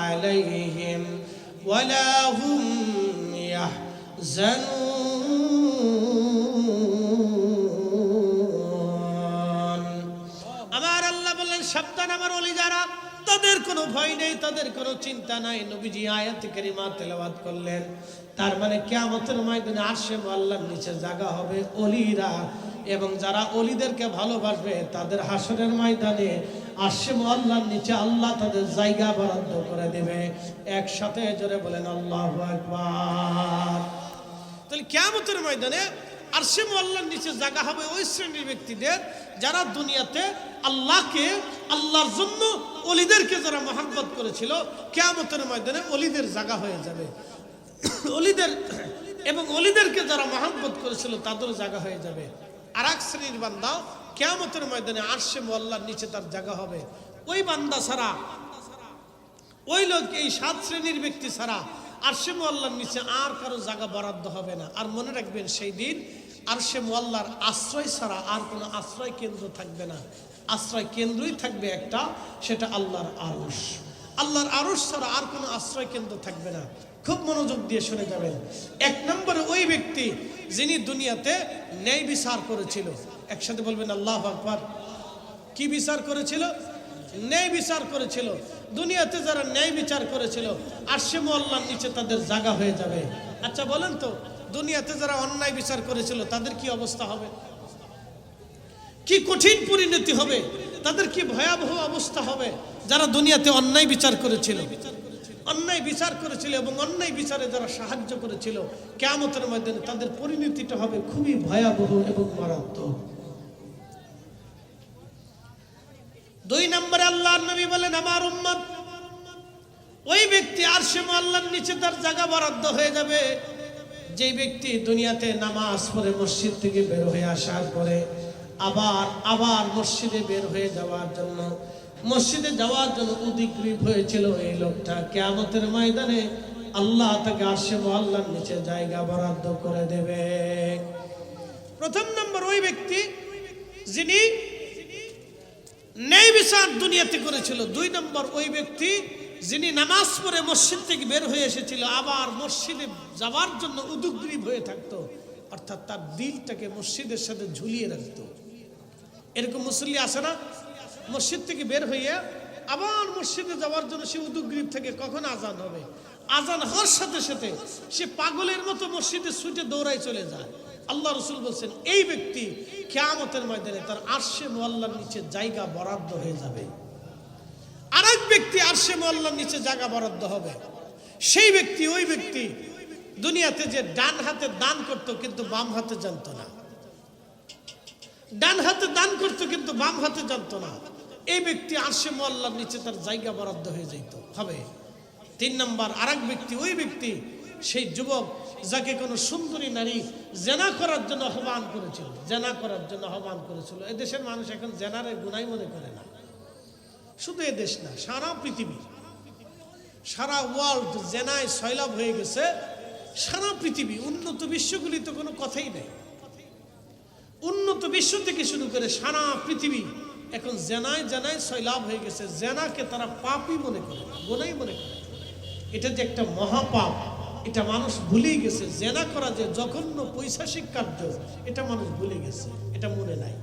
আলাইহিম ওয়ালা হুম ইয়াহজানুন। আমার আল্লাহ বললেন, সাবধান, আমার ওলি যারা, তাদের কোনো ভয় নেই, তাদের কোনো চিন্তা নাই। নবীজি আয়াত কারিমা তেলাওয়াত করলেন। তার মানে কিয়ামতের ময়দানে আরশে আল্লাহর নিচে জায়গা হবে ওলিরা, এবং যারা ওলিদেরকে ভালোবাসবে তাদের হাসরের ময়দানে আরশে আল্লাহর নিচে আল্লাহ তাদের জায়গা বরাদ্দ করে দেবে। একসাথে জোরে বলেন আল্লাহু আকবার। তাহলে কিয়ামতের ময়দানে আরশে আল্লাহর নিচে জায়গা হবে ওই শ্রেণীর ব্যক্তিদের যারা দুনিয়াতে আল্লাহকে, আল্লাহর জন্য ওলিদেরকে যারা মহব্বত করেছিল, কিয়ামতের ময়দানে ওলিদের জায়গা হয়ে যাবে। ওলিদের এবং ওলিদেরকে যারা মহব্বত করেছিল তাদের জায়গা হয়ে যাবে। আর এক শ্রেণীর বান্দা কিয়ামতের ময়দানে আরশে আল্লাহর নিচে তার জায়গা হবে। ওই বান্দা ছাড়া, ওই লোক, এই 7 শ্রেণীর ব্যক্তি ছাড়া আরশে আল্লাহর নিচে আর কারো জায়গা বরাদ্দ হবে না। আর মনে রাখবেন, সেই দিন আরশে আল্লাহর আশ্রয় ছাড়া আর কোনো আশ্রয় কেন্দ্র থাকবে না। আশ্রয় কেন্দ্রই থাকবে একটা, সেটা আল্লাহর আরশ। আল্লাহর আরশ ছাড়া আর কোনো আশ্রয় কেন্দ্র থাকবে না। খুব মনোযোগ দিয়ে শুনে যাবেন। এক নম্বরে ওই ব্যক্তি যিনি দুনিয়াতে ন্যায় বিচার করেছিল। একসাথে বলবেন আল্লাহু আকবার। কি বিচার করেছিল? ন্যায় বিচার করেছিল। দুনিয়াতে যারা ন্যায় বিচার করেছিল, আরশে আল্লাহর নিচে তাদের জায়গা হয়ে যাবে। আচ্ছা বলেন তো, দুনিয়াতে যারা অন্যায় বিচার করেছিল তাদের কি অবস্থা হবে? কি কঠিন পরিণতি হবে, তাদের কি ভয়াবহ অবস্থা হবে যারা দুনিয়াতে অন্যায় বিচার করেছিল, অন্যায় বিচার করেছিল এবং অন্যায় বিচারে যারা সাহায্য করেছিল, কিয়ামতের ময়দানে তাদের পরিণতিটা হবে খুবই ভয়াবহ এবং মারাত্মক। 2 নম্বরে আল্লাহর নবী বলেন, আমার উম্মত, ওই ব্যক্তি আরশে আল্লাহর নিচে তার জায়গা বরাদ্দ হয়ে যাবে। যে ব্যক্তি দুনিয়াতে নামাজ পড়ে মসজিদ থেকে বের হয়ে আসার পরে আবার মসজিদে বের হয়ে যাওয়ার জন্য উদ্গ্রীব হয়েছিল, এই লোকটা কিয়ামতের ময়দানে আল্লাহ তাকে আরশে মুআল্লার নিচে জায়গা বরাদ্দ করে দেবে। প্রথম নম্বর ওই ব্যক্তি যিনি ন্যায় বিচার দুনিয়াতে করেছিল। 2 নম্বর ওই ব্যক্তি যিনি নামাজ পড়ে মসজিদ থেকে বের হয়ে এসেছিল, আবার মসজিদে যাওয়ার জন্য উদ্গ্রীব হয়ে থাকতো, অর্থাৎ তার দিলটাকে মসজিদের সাথে ঝুলিয়ে রাখতো। এরকম মুসল্লি আছে না, মসজিদ থেকে বের হয়ে আবার মসজিদে যাওয়ার জন্য সে উদ্গ্রীব থেকে কখন আজান হবে, আজান হওয়ার সাথে সাথে সে পাগলের মতো মসজিদে ছুটে দৌড়ায় চলে যায়। আল্লাহ রাসূল বলছেন এই ব্যক্তি কিয়ামতের ময়দানে তার আরশে মুআল্লার নিচে জায়গা বরাদ্দ হয়ে যাবে। আরেক ব্যক্তি আরশে মুআল্লার নিচে জায়গা বরাদ্দ হবে, সেই ব্যক্তি ওই ব্যক্তি দুনিয়াতে যে ডান হাতে দান করত কিন্তু বাম হাতে জানতো না, ডান হাতে দান করত কিন্তু বাম হাতে জানতো না, এই ব্যক্তি আরশে মুআল্লার নিচে তার জায়গা বরাদ্দ হয়ে যেত হবে। 3 নম্বর আরেক ব্যক্তি ওই ব্যক্তি সেই যুবক যাকে কোনো সুন্দরী নারী জেনা করার জন্য আহ্বান করেছিল, এদেশের মানুষ এখন জেনারে গুনাহ মনে করে না। শুধু এদেশ না, সারা পৃথিবী, সারা ওয়ার্ল্ড জেনায় সয়লাভ হয়ে গেছে। সারা পৃথিবী, উন্নত বিশ্বগুলি তো কোনো কথাই নেই, উন্নত বিশ্ব থেকে শুরু করে সারা পৃথিবী এখন জেনায় সয়লাভ হয়ে গেছে। জেনাকে তারা পাপই মনে করে না, গুনাহই মনে করে। এটা যে একটা মহাপাপ এটা মানুষ ভুলেই গেছে। জেনা করা যে জঘন্য পৈশাচিক কার্য এটা মানুষ ভুলে গেছে, এটা মনে নাই।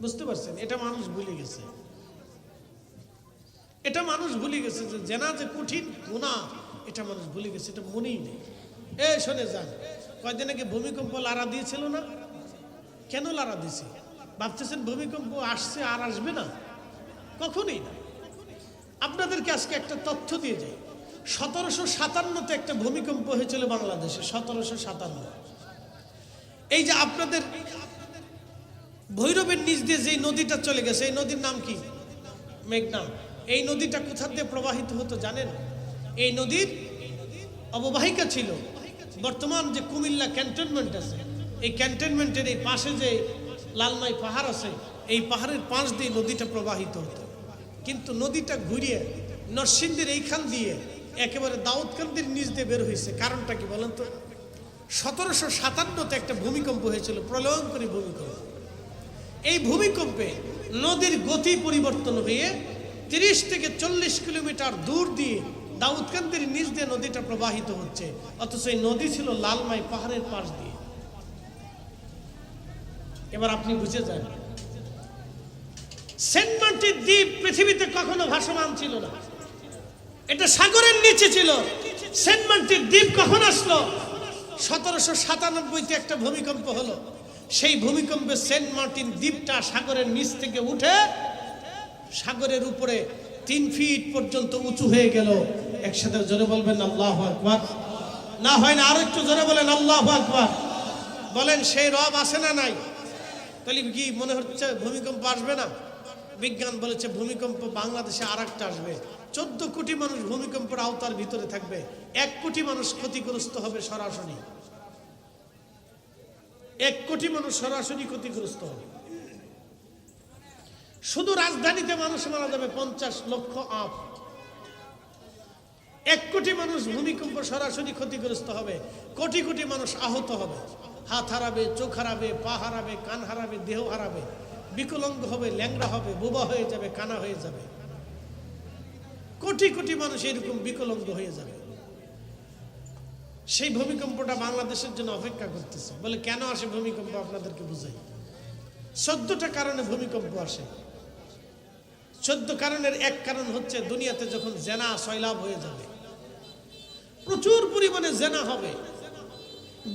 বুঝতে পারছেন, এটা মানুষ ভুলে গেছে, এটা মানুষ ভুলে গেছে যে জেনা যে কঠিন গুনাহ এটা মানুষ ভুলে গেছে, এটা মনেই নেই। শোনে যান, কয়দিন আগে ভূমিকম্প লারা দিয়েছিল না? কেন লারা দিয়েছে? ভাবতেছেন ভূমিকম্প আসছে আর আসবে না? কখনোই না। আপনাদেরকে আজকে একটা তথ্য দিয়ে যাই। 1757-তে একটা ভূমিকম্প হয়েছিল বাংলাদেশে, 1757। এই যে আপনাদের ভৈরবের নিচ দিয়ে যে নদীটা চলে গেছে, এই নদীর নাম কি? মেঘনা। এই নদীটা কোথা দিয়ে প্রবাহিত হতো জানেন? এই নদীর অববাহিকা ছিল বর্তমান যে কুমিল্লা ক্যান্টনমেন্ট আছে, এই ক্যান্টনমেন্টের এই পাশে যে লালমাই পাহাড় আছে, এই পাহাড়ের পাশ দিয়ে নদীটা প্রবাহিত হতো। কিন্তু নদীটা ঘুরিয়ে নরসিংদীর এইখান দিয়ে একেবারে দাউদকান্দির নিচ দিয়ে বের হয়েছে। কারণটা কি বলেন তো? 1757-তে একটা ভূমিকম্প হয়েছিল, প্রলয়ঙ্করী ভূমিকম্প। এই ভূমিকম্পে নদীর গতি পরিবর্তন হয়ে 30 থেকে 40 কিলোমিটার দূর দিয়ে দাউদকান্দির নিচ দিয়ে নদীটা প্রবাহিত হচ্ছে, অথচ এই নদী ছিল লালমাই পাহাড়ের পাশ দিয়ে। এবার আপনি বুঝে যান, সেন্ট মার্টিন দ্বীপ পৃথিবীতে কখনো ভাসমান ছিল না, এটা সাগরের নিচে ছিল। সেন্ট মার্টিন দ্বীপ কখন আসলো? 1797-তে একটা ভূমিকম্প হলো। সেই ভূমিকম্পে সেন্ট মার্টিন দ্বীপটা সাগরের নিচ থেকে উঠে সাগরের উপরে 3 ফিট পর্যন্ত উঁচু হয়ে গেল। একসাথে জোরে বলবেন আল্লাহু আকবার। না হয় না, আরো একটু জোরে বলেন আল্লাহু আকবার। বলেন সেই রব আছে না নাই? তাহলে কি মনে হচ্ছে ভূমিকম্প আসবে না? বিজ্ঞান বলেছে ভূমিকম্প বাংলাদেশে আরেকটা আসবে। 14 কোটি মানুষ ভূমিকম্পের আওতার ভিতরে থাকবে, 1 কোটি মানুষ ক্ষতিগ্রস্ত হবে সরাসরি। 1 কোটি মানুষ সরাসরি ক্ষতিগ্রস্ত হবে। শুধু রাজধানীতে মানুষ মারা যাবে 50 লক্ষ আপ। 1 কোটি মানুষ ভূমিকম্প সরাসরি ক্ষতিগ্রস্ত হবে, কোটি কোটি মানুষ আহত হবে, হাত হারাবে, চোখ হারাবে, পা হারাবে, কান হারাবে, দেহ হারাবে, বিকলাঙ্গ হবে, ল্যাংড়া হবে, বোবা হয়ে যাবে, কানা হয়ে যাবে। কোটি কোটি মানুষ এরকম বিকলাঙ্গ হয়ে যাবে। সেই ভূমিকম্পটা বাংলাদেশের জন্য অপেক্ষা করতেছে। বলে কেন আসে ভূমিকম্প? আপনাদেরকে বুঝাই। 14টা কারণে ভূমিকম্প আসে। 14 কারণের এক কারণ হচ্ছে দুনিয়াতে যখন জেনা সয়লাভ হয়ে যাবে, প্রচুর পরিমাণে জেনা হবে,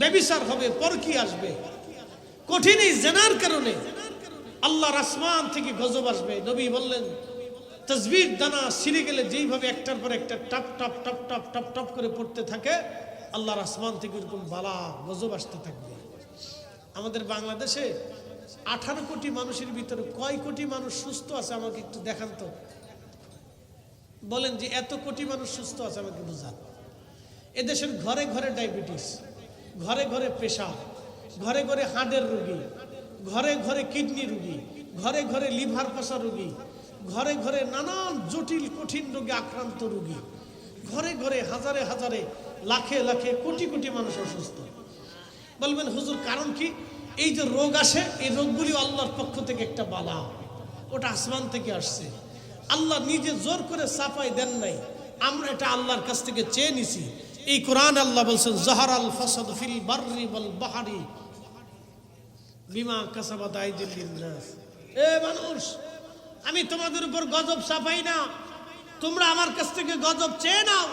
ব্যভিচার হবে, পরকী আসবে। কঠিন এই জেনার কারণে আল্লাহর আসমান থেকে গজব আসবে। নবী বললেন তাসবিহ দানা ছিঁড়ে গেলে যেইভাবে একটার পর একটা top top top top top top করে পড়তে থাকে, আল্লাহর আসমান থেকে এরকম বালা গজব আসতে থাকবে। আমাদের বাংলাদেশে 18 কোটি মানুষের ভিতরে কয় কোটি মানুষ সুস্থ আছে আমাকে একটু দেখান তো। বলেন যে এত কোটি মানুষ সুস্থ আছে আমাকে বুঝান। এদেশের ঘরে ঘরে ডায়াবেটিস, ঘরে ঘরে প্রেশার, ঘরে ঘরে হার্টের রোগী, ঘরে ঘরে কিডনি রোগী, ঘরে ঘরে লিভার পচা রোগী, ঘরে ঘরে নানান জটিল কঠিন রোগে আক্রান্ত রোগী, ঘরে ঘরে হাজারে হাজারে লাখে লাখে কোটি কোটি মানুষ অসুস্থ। বলবেন হুজুর কারণ কি? এই যে রোগ আসে, এই রোগগুলি আল্লাহর পক্ষ থেকে একটা বালা, ওটা আসমান থেকে আসছে। আল্লাহ নিজে জোর করে চাপাই দেন নাই, আমরা এটা আল্লাহর কাছ থেকে চেয়ে নিছি। এই কোরআন আল্লাহ বলছেন জাহারাল ফাসাদ ফিল বাররি ওয়াল বাহরি বিমা কাসাবাত আইদিল লিন্নাস। এ মানুষ, আমি তোমাদের উপর গজব চাপাই না, তোমরা আমার কাছ থেকে গজব চেয়ে নাও।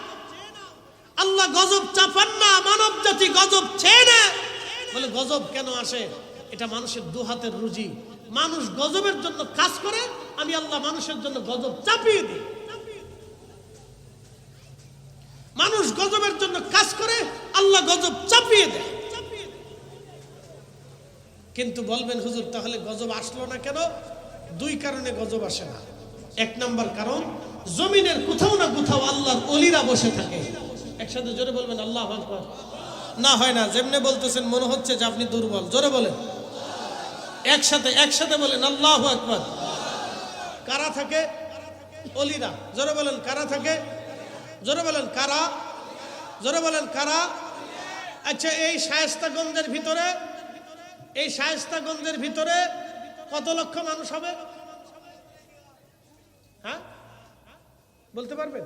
আল্লাহ গজব চাপান না, মানব জাতি গজব চেয়ে নেয়। বলে গজব কেন আসে? এটা মানুষের দু হাতের রুজি। মানুষ গজবের জন্য কাজ করে, আমি আল্লাহ মানুষের জন্য গজব চাপিয়ে দিই। মানুষ গজবের জন্য কাজ করে, আল্লাহ গজব চাপিয়ে দেয়। কিন্তু বলবেন হুজুর তাহলে গজব আসলো না কেন? দুই কারণে গজব আসে না। এক নাম্বার কারণ, জমিনের কোথাও না কোথাও আল্লাহর ওলিরা বসে থাকে। একসাথে জোরে বলবেন আল্লাহু আকবার। না হয় না, যেমনে বলতেছেন মনে হচ্ছে যে আপনি দুর্বল। জোরে বলেন, একসাথে বলেন আল্লাহু আকবার। কারা থাকে? ওলিরা। জোরে বলেন কারা থাকে? জোরে বলেন কারা? জোরে বলেন কারা? আচ্ছা, এই শায়েস্তাগঞ্জের ভিতরে কত লক্ষ মানুষ হবে? হ্যাঁ, বলতে পারবেন?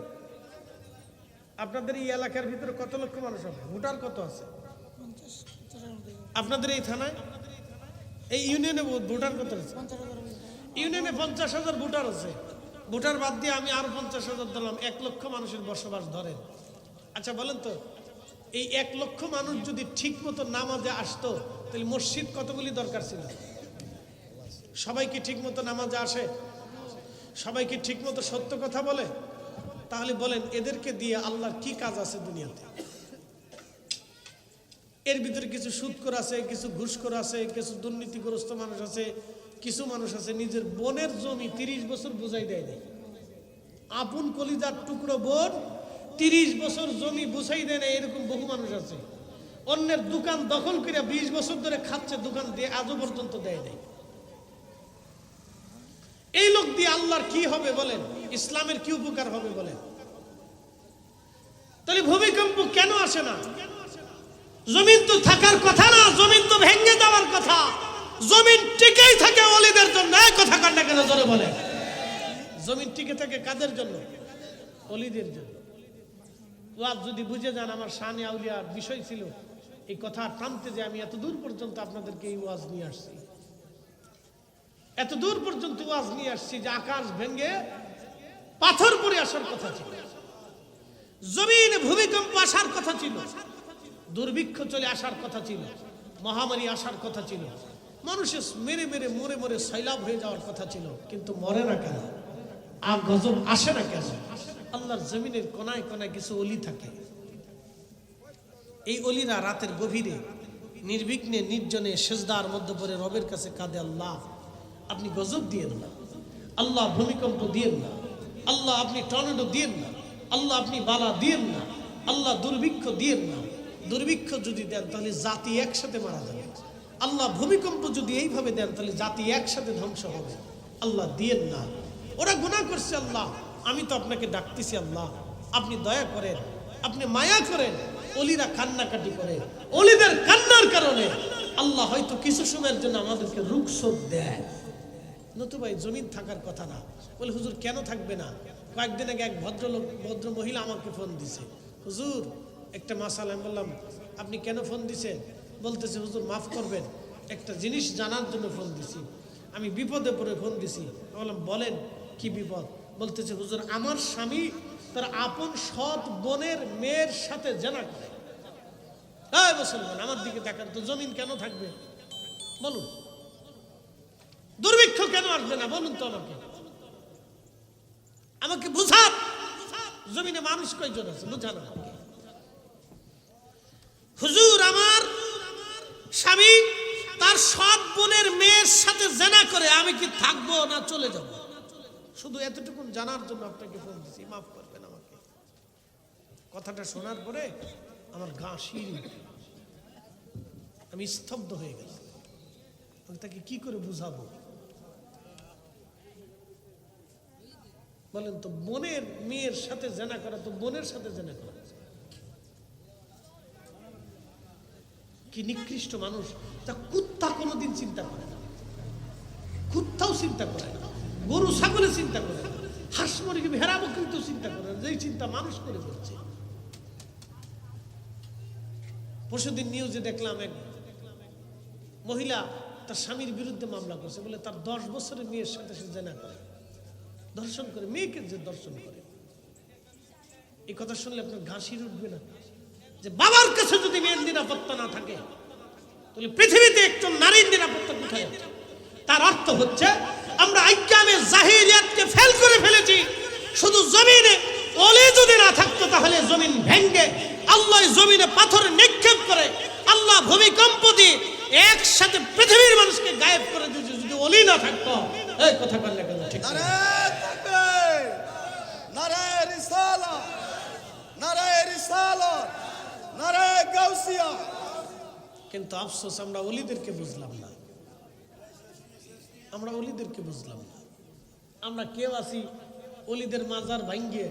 আপনাদের এই এলাকার ভিতরে কত লক্ষ মানুষ হবে? ভোটার কত আছে আপনাদের এই থানায়? এই ইউনিয়নে ভোটার কত আছে? ইউনিয়নে 50,000 ভোটার আছে। ভোটার বাদ দিয়ে আমি আরো 50,000 দিলাম, 1 লক্ষ মানুষের বসবাস ধরেন। আচ্ছা বলেন তো, এই 1 লক্ষ মানুষ যদি ঠিক মতো নামাজে আসতো, তাহলে মসজিদ কতগুলি দরকার ছিল? সবাই কি ঠিক মতো নামাজে আসে? সবাই কি ঠিক মতো সত্য কথা বলে? তাহলে বলেন এদেরকে দিয়ে আল্লাহর কি কাজ আছে দুনিয়াতে? এর ভিতরে কিছু সুদখোর আছে, কিছু ঘুষখোর আছে, কিছু দুর্নীতিগ্রস্ত মানুষ আছে, কিছু মানুষ আছে নিজের বোনের জমি 30 বছর বুঝাই দেয় নাই। আপন কলিজার টুকরো বোন 30 বছর জমি বুঝাই দেয় না, এরকম বহু মানুষ আছে। অন্যের দোকান দখল করে 20 বছর ধরে খাচ্ছে, দোকান দিয়ে আজও পর্যন্ত দেয় নাই। এই লোক দিয়ে আল্লাহর কি হবে বলেন? ইসলামের কি উপকার হবে বলেন? তাহলে ভূমিকম্প কেন আসে না? জমিন তো থাকার কথা না, জমিন তো ভেঙে যাওয়ার কথা। জমিন টিকেই থাকে ওলিদের জন্য। এই কথা কান্না কেন জোরে বলে? জমিন টিকে থাকে কাদের জন্য? ওলিদের জন্য। ওয়াজ যদি বুঝে যান, আমার শানে আউলিয়ার বিষয় ছিল এই কথা টানতে, যে আমি এত দূর পর্যন্ত আপনাদেরকে এই ওয়াজ নিয়ে আসছি, এত দূর পর্যন্ত ওয়াজ নিয়ে আসছি যে আকাশ ভেঙে পাথর পড়ে আসার কথা ছিল, জমিনে ভূমিকম্প আসার কথা ছিল, দুর্ভিক্ষ চলে আসার কথা ছিল, মহামারী আসার কথা ছিল, মানুষের মেরে মেরে মরে মরে সৈলাব হয়ে যাওয়ার কথা ছিল। কিন্তু মরে না কেন? আর গজব আসে না কেন? আল্লাহর জমিনের কোনায় কোনায় কিছু অলি থাকে। এই অলিরা রাতের গভীরে নির্বিঘ্নে নির্জনে সেজদার মধ্যে পড়ে রবের কাছে কাঁদে, আল্লাহ আপনি গজব দিয়েন না, আল্লাহ ভূমিকম্প দিয়েন না, আল্লাহ আপনি টর্নেডো দিয়েন না, আল্লাহ আপনি বালা দিয়েন না, আল্লাহ দুর্ভিক্ষ দিয়েন না। দুর্ভিক্ষ যদি দেন তাহলে জাতি একসাথে মারা যাবে। আল্লাহ ভূমিকম্প যদি এইভাবে দেন তাহলে জাতি একসাথে ধ্বংস হবে। আল্লাহ দিয়েন না। ওরা গুনাহ করছে, আল্লাহ আমি তো আপনাকে ডাকতেছি, আল্লাহ আপনি দয়া করেন, আপনি মায়া করেন। অলিরা কান্নাকাটি করে, অলিদের কান্নার কারণে আল্লাহ হয়তো কিছু সময়ের জন্য আমাদেরকে রুখসত দেয়। নতুবা এই জমিন থাকার কথা না। বলে হুজুর কেন থাকবে না? কয়েকদিন আগে এক ভদ্র মহিলা আমাকে ফোন দিছে, হুজুর একটা মাসালা। আমি বললাম আপনি কেন ফোন দিছেন? বলতেছে হুজুর মাফ করবেন, একটা জিনিস জানার জন্য ফোন দিছি, আমি বিপদে পড়ে ফোন দিছি। বললাম বলেন কি বিপদ? বলতেছে হুজুর আমার স্বামী তার আপন সৎ বোনের মেয়ের সাথে জেনা করে। এই মুসলমান আমার দিকে দেখান তো, জমিন কেন থাকবে বলুন? দুর্ভিক্ষ কেন আসবে না বলুন তো আমাকে বুঝান। জমিনে মানুষ কয়জন আছে বুঝান আমাকে। হুজুর আমার স্বামী তার সৎ বোনের মেয়ের সাথে জেনা করে, আমি কি থাকবো না চলে যাব? শুধু এতটুকু জানার জন্য আপনাকে ফোন দিছি, মাফ করবেন আমাকে। কথাটা শোনার পরে আমার গা শির আমি স্তব্ধ হয়ে গেলাম। আমি তাকে কি করে বুঝাবো বলেন তো? বোনের মেয়ের সাথে জেনা করা তো বোনের সাথে জেনা করা। কি নিকৃষ্ট মানুষ! তা কুত্তা কোনোদিন চিন্তা করে না, কুত্তাও চিন্তা করে না, গরু ছাগলে চিন্তা করে না, হাঁস মুরগি ভেড়া বকরিতে চিন্তা করে না, যেই চিন্তা মানুষ করে ফেলছে। পরশুদিন নিউজে দেখলাম এক মহিলা তার স্বামীর বিরুদ্ধে মামলা করছে, বলে তার 10 বছরের মেয়ের সাথে সে জেনা করে, ধর্ষণ করে, মেয়েকে যে ধর্ষণ করে। এই কথা শুনলে আপনার ঘাসির উঠবে না? যে বাবার কাছে যদি মেয়ের নিরাপত্তা না থাকে তাহলে পৃথিবীতে একজন নারীর নিরাপত্তা কোথায় আছে? তার অর্থ হচ্ছে আমরা আইকামে জাহিলিয়াতকে ফেল করে ফেলেছি। শুধু জমিনে ওলি যদি না থাকতো তাহলে জমিন ভেঙে আল্লাহ জমিনে পাথর নিক্ষেপ করে, আল্লাহ ভূমিকম্প দিয়ে একসাথে পৃথিবীর মানুষকে গায়েব করে দিয়েছে যদি ওলি না থাকতো। এই কথা বললে কেন? ঠিক আছে? নারায়ে তাকবীর, নারায়ে রিসালাত, নারায়ে রিসালাত, নারায়ে গাউসিয়া। কিন্তু আফসোস আমরা ওলিদেরকে বুঝলাম না, আমরা ওলিদেরকে বুঝলাম না। আমরা কেউ আছি ওলিদের মাজার ভাঙ্গিয়ে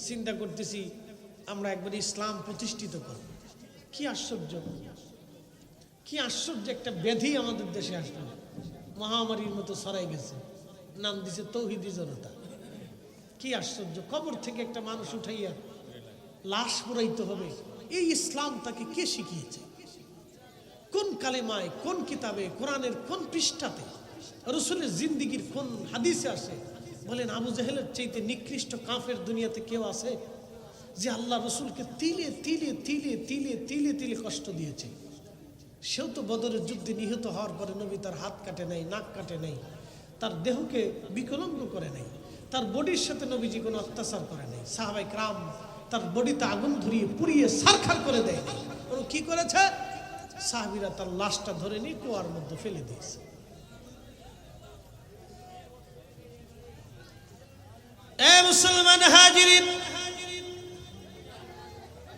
চিন্তা করতেছি আমরা একবার ইসলাম প্রতিষ্ঠিত করব। কি আশ্চর্য, কি আশ্চর্য! একটা ব্যাধি আমাদের দেশে আসলো, মহামারীর মতো ছড়াই গেছে, নাম দিছে তৌহিদি জনতা। কি আশ্চর্য! কবর থেকে একটা মানুষ উঠাইয়া লাশ পুরাইতে হবে, এই ইসলাম তাকে কে শিখিয়েছে? কোন কালেমায়, কোন কিতাবে, কোরআনের কোন পৃষ্ঠাতে, রসুলের জিন্দিগির কোন হাদিসে আসে? বলেন, আবু জাহেলের চাইতে নিকৃষ্ট কাফের দুনিয়াতে কেউ আছে যে আল্লাহ রসুলকে তিলে তিলে তিলে তিলে তিলে তিলে কষ্ট দিয়েছে? সেও তো বদরের যুদ্ধে নিহত হওয়ার পরে নবী তার হাত কাটে নাই, নাক কাটে নাই, তার দেহকে বিকলঙ্গ করে নাই, তার বডির সাথে নবীজি কোনো অত্যাচার করে নাই। সাহাবাই کرام তার বডিতে আগুন ধরিয়ে পুড়িয়ে সারখার করে দেয় নাই। ওরা কি করেছে? সাহাবীরা তার লাশটা ধরে নিয়ে কুয়ার মধ্যে ফেলে দিয়েছে। এ মুসলমান হাজিরিন,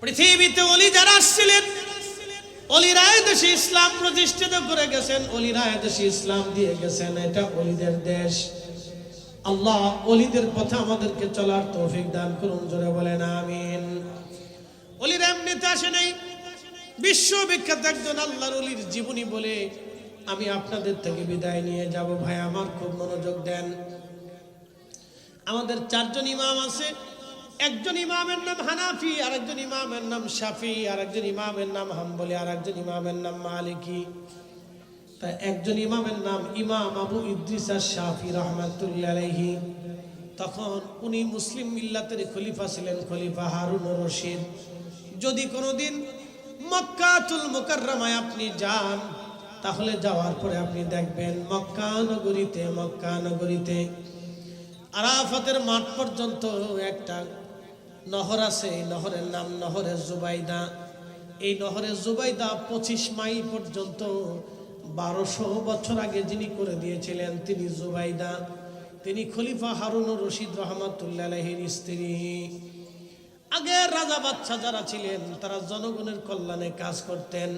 পৃথিবীতে ওলি যারা আসছিলেন, ওলিরা দেশে ইসলাম প্রতিষ্ঠিত করে গেছেন, ওলিরা দেশে ইসলাম দিয়ে গেছেন। এটা ওলিদের দেশ। আল্লাহ ওলিদের পথে আমাদেরকে চলার তৌফিক দান করুন, জোরে বলেন আমিন। ওলিরা এমনিতে আসে নাই, বিশ্ববিখ্যাত একজন আল্লাহর ওলির জীবনী বলে আমি আপনাদের থেকে বিদায় নিয়ে যাব। ভাই আমার খুব মনোযোগ দেন। আমাদের 4 জন ইমাম আছে। একজন ইমামের নাম হানাফি, আরেকজন ইমামের নাম শাফি, আরেকজন ইমামের নাম হাম্বলি, আরেকজন ইমামের নাম মালিকি। তাই একজন ইমামের নাম ইমাম আবু ইদ্রিস আশ-শাফি রাহমাতুল্লাহি আলাইহি। তখন উনি মুসলিম মিল্লাতের খলিফা ছিলেন, খলিফা হারুনুর রশিদ। যদি কোনোদিন মক্কাতুল মুকাররমায় আপনি যান, তাহলে যাওয়ার পরে আপনি দেখবেন মক্কা নগরীতে আরাফাতের মাঠ পর্যন্ত একটা নহর আছে। এই নহরের নাম নহরে জুবাইদা। এই নহরে জুবাইদা 25 মাইল পর্যন্ত 1200 বছর আগে যিনি করে দিয়েছিলেন তিনি জুবাইদা। তিনি খলিফা হারুনুর রশিদ রাহমাতুল্লাহি আলাইহির স্ত্রী। আগে রাজা বাদশা যারা ছিলেন তারা জনগণের কল্যাণে কাজ করতেন।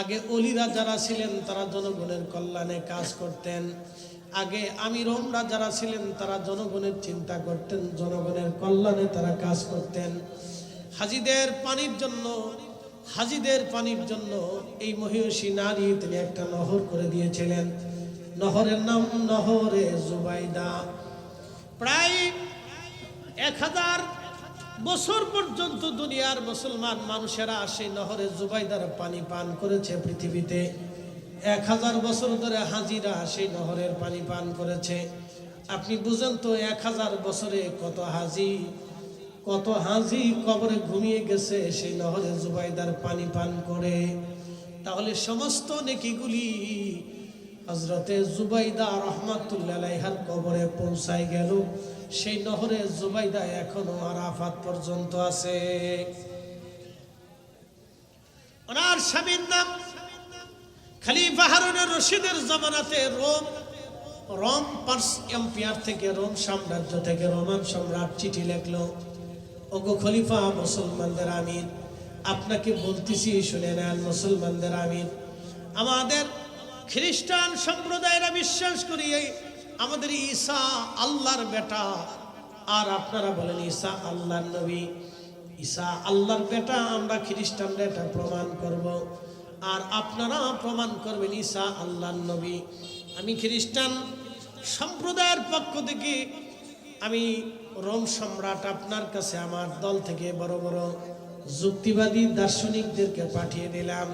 আগে ওলিরা যারা ছিলেন তারা জনগণের কল্যাণে কাজ করতেন। আগে আমিররা যারা ছিলেন তারা জনগণের চিন্তা করতেন, জনগণের কল্যাণে তারা কাজ করতেন। হাজিদের পানির জন্য এই মহিষী নারী তিনি একটা নহর করে দিয়েছিলেন। নহরের নাম নহরে জুবাইদা। প্রায় 1000 বছর পর্যন্ত দুনিয়ার মুসলমান মানুষেরা সেই নহরে জুবাইদার পানি পান করেছে। পৃথিবীতে 1000 বছর ধরে হাজিরা সেই নহরের পানি পান করেছে। আপনি বুঝেন তো 1000 বছরে কত হাজি কবরে ঘুমিয়ে গেছে সেই নহরে জুবাইদার পানি পান করে। তাহলে সমস্ত নেকিগুলি হযরতে জুবাইদা রাহমাতুল্লাহি আলাইহার কবরে পৌঁছায় গেল। সেই নহরে জুবাইদা এখনো আরাফাত পর্যন্ত আছে। ওনার স্বামীর নাম খলিফা হারুনুর রশিদের জামানাতে রোম পার্স এম্পায়ার থেকে, রোম সাম্রাজ্য থেকে রোমান সম্রাট চিঠি লিখলো, ওগো খলিফা মুসলমানদের আমির, আপনাকে বলতেছি শুনে নেন মুসলমানদের আমির, আমাদের খ্রিস্টান সম্প্রদায়েরা বিশ্বাস করি আমাদের ঈসা আল্লাহর বেটা, আর আপনারা বলেন ঈসা আল্লাহর নবী। ঈসা আল্লাহর বেটা, আমরা খ্রিস্টানরা এটা প্রমাণ করব, আর আপনারা প্রমাণ করবেন ঈসা আল্লাহর নবী। আমি খ্রিস্টান সম্প্রদায়ের পক্ষ থেকে আমি রোম সম্রাট আপনার কাছে আমার দল থেকে বড় বড় যুক্তিবাদী দার্শনিকদেরকে পাঠিয়ে দিলাম।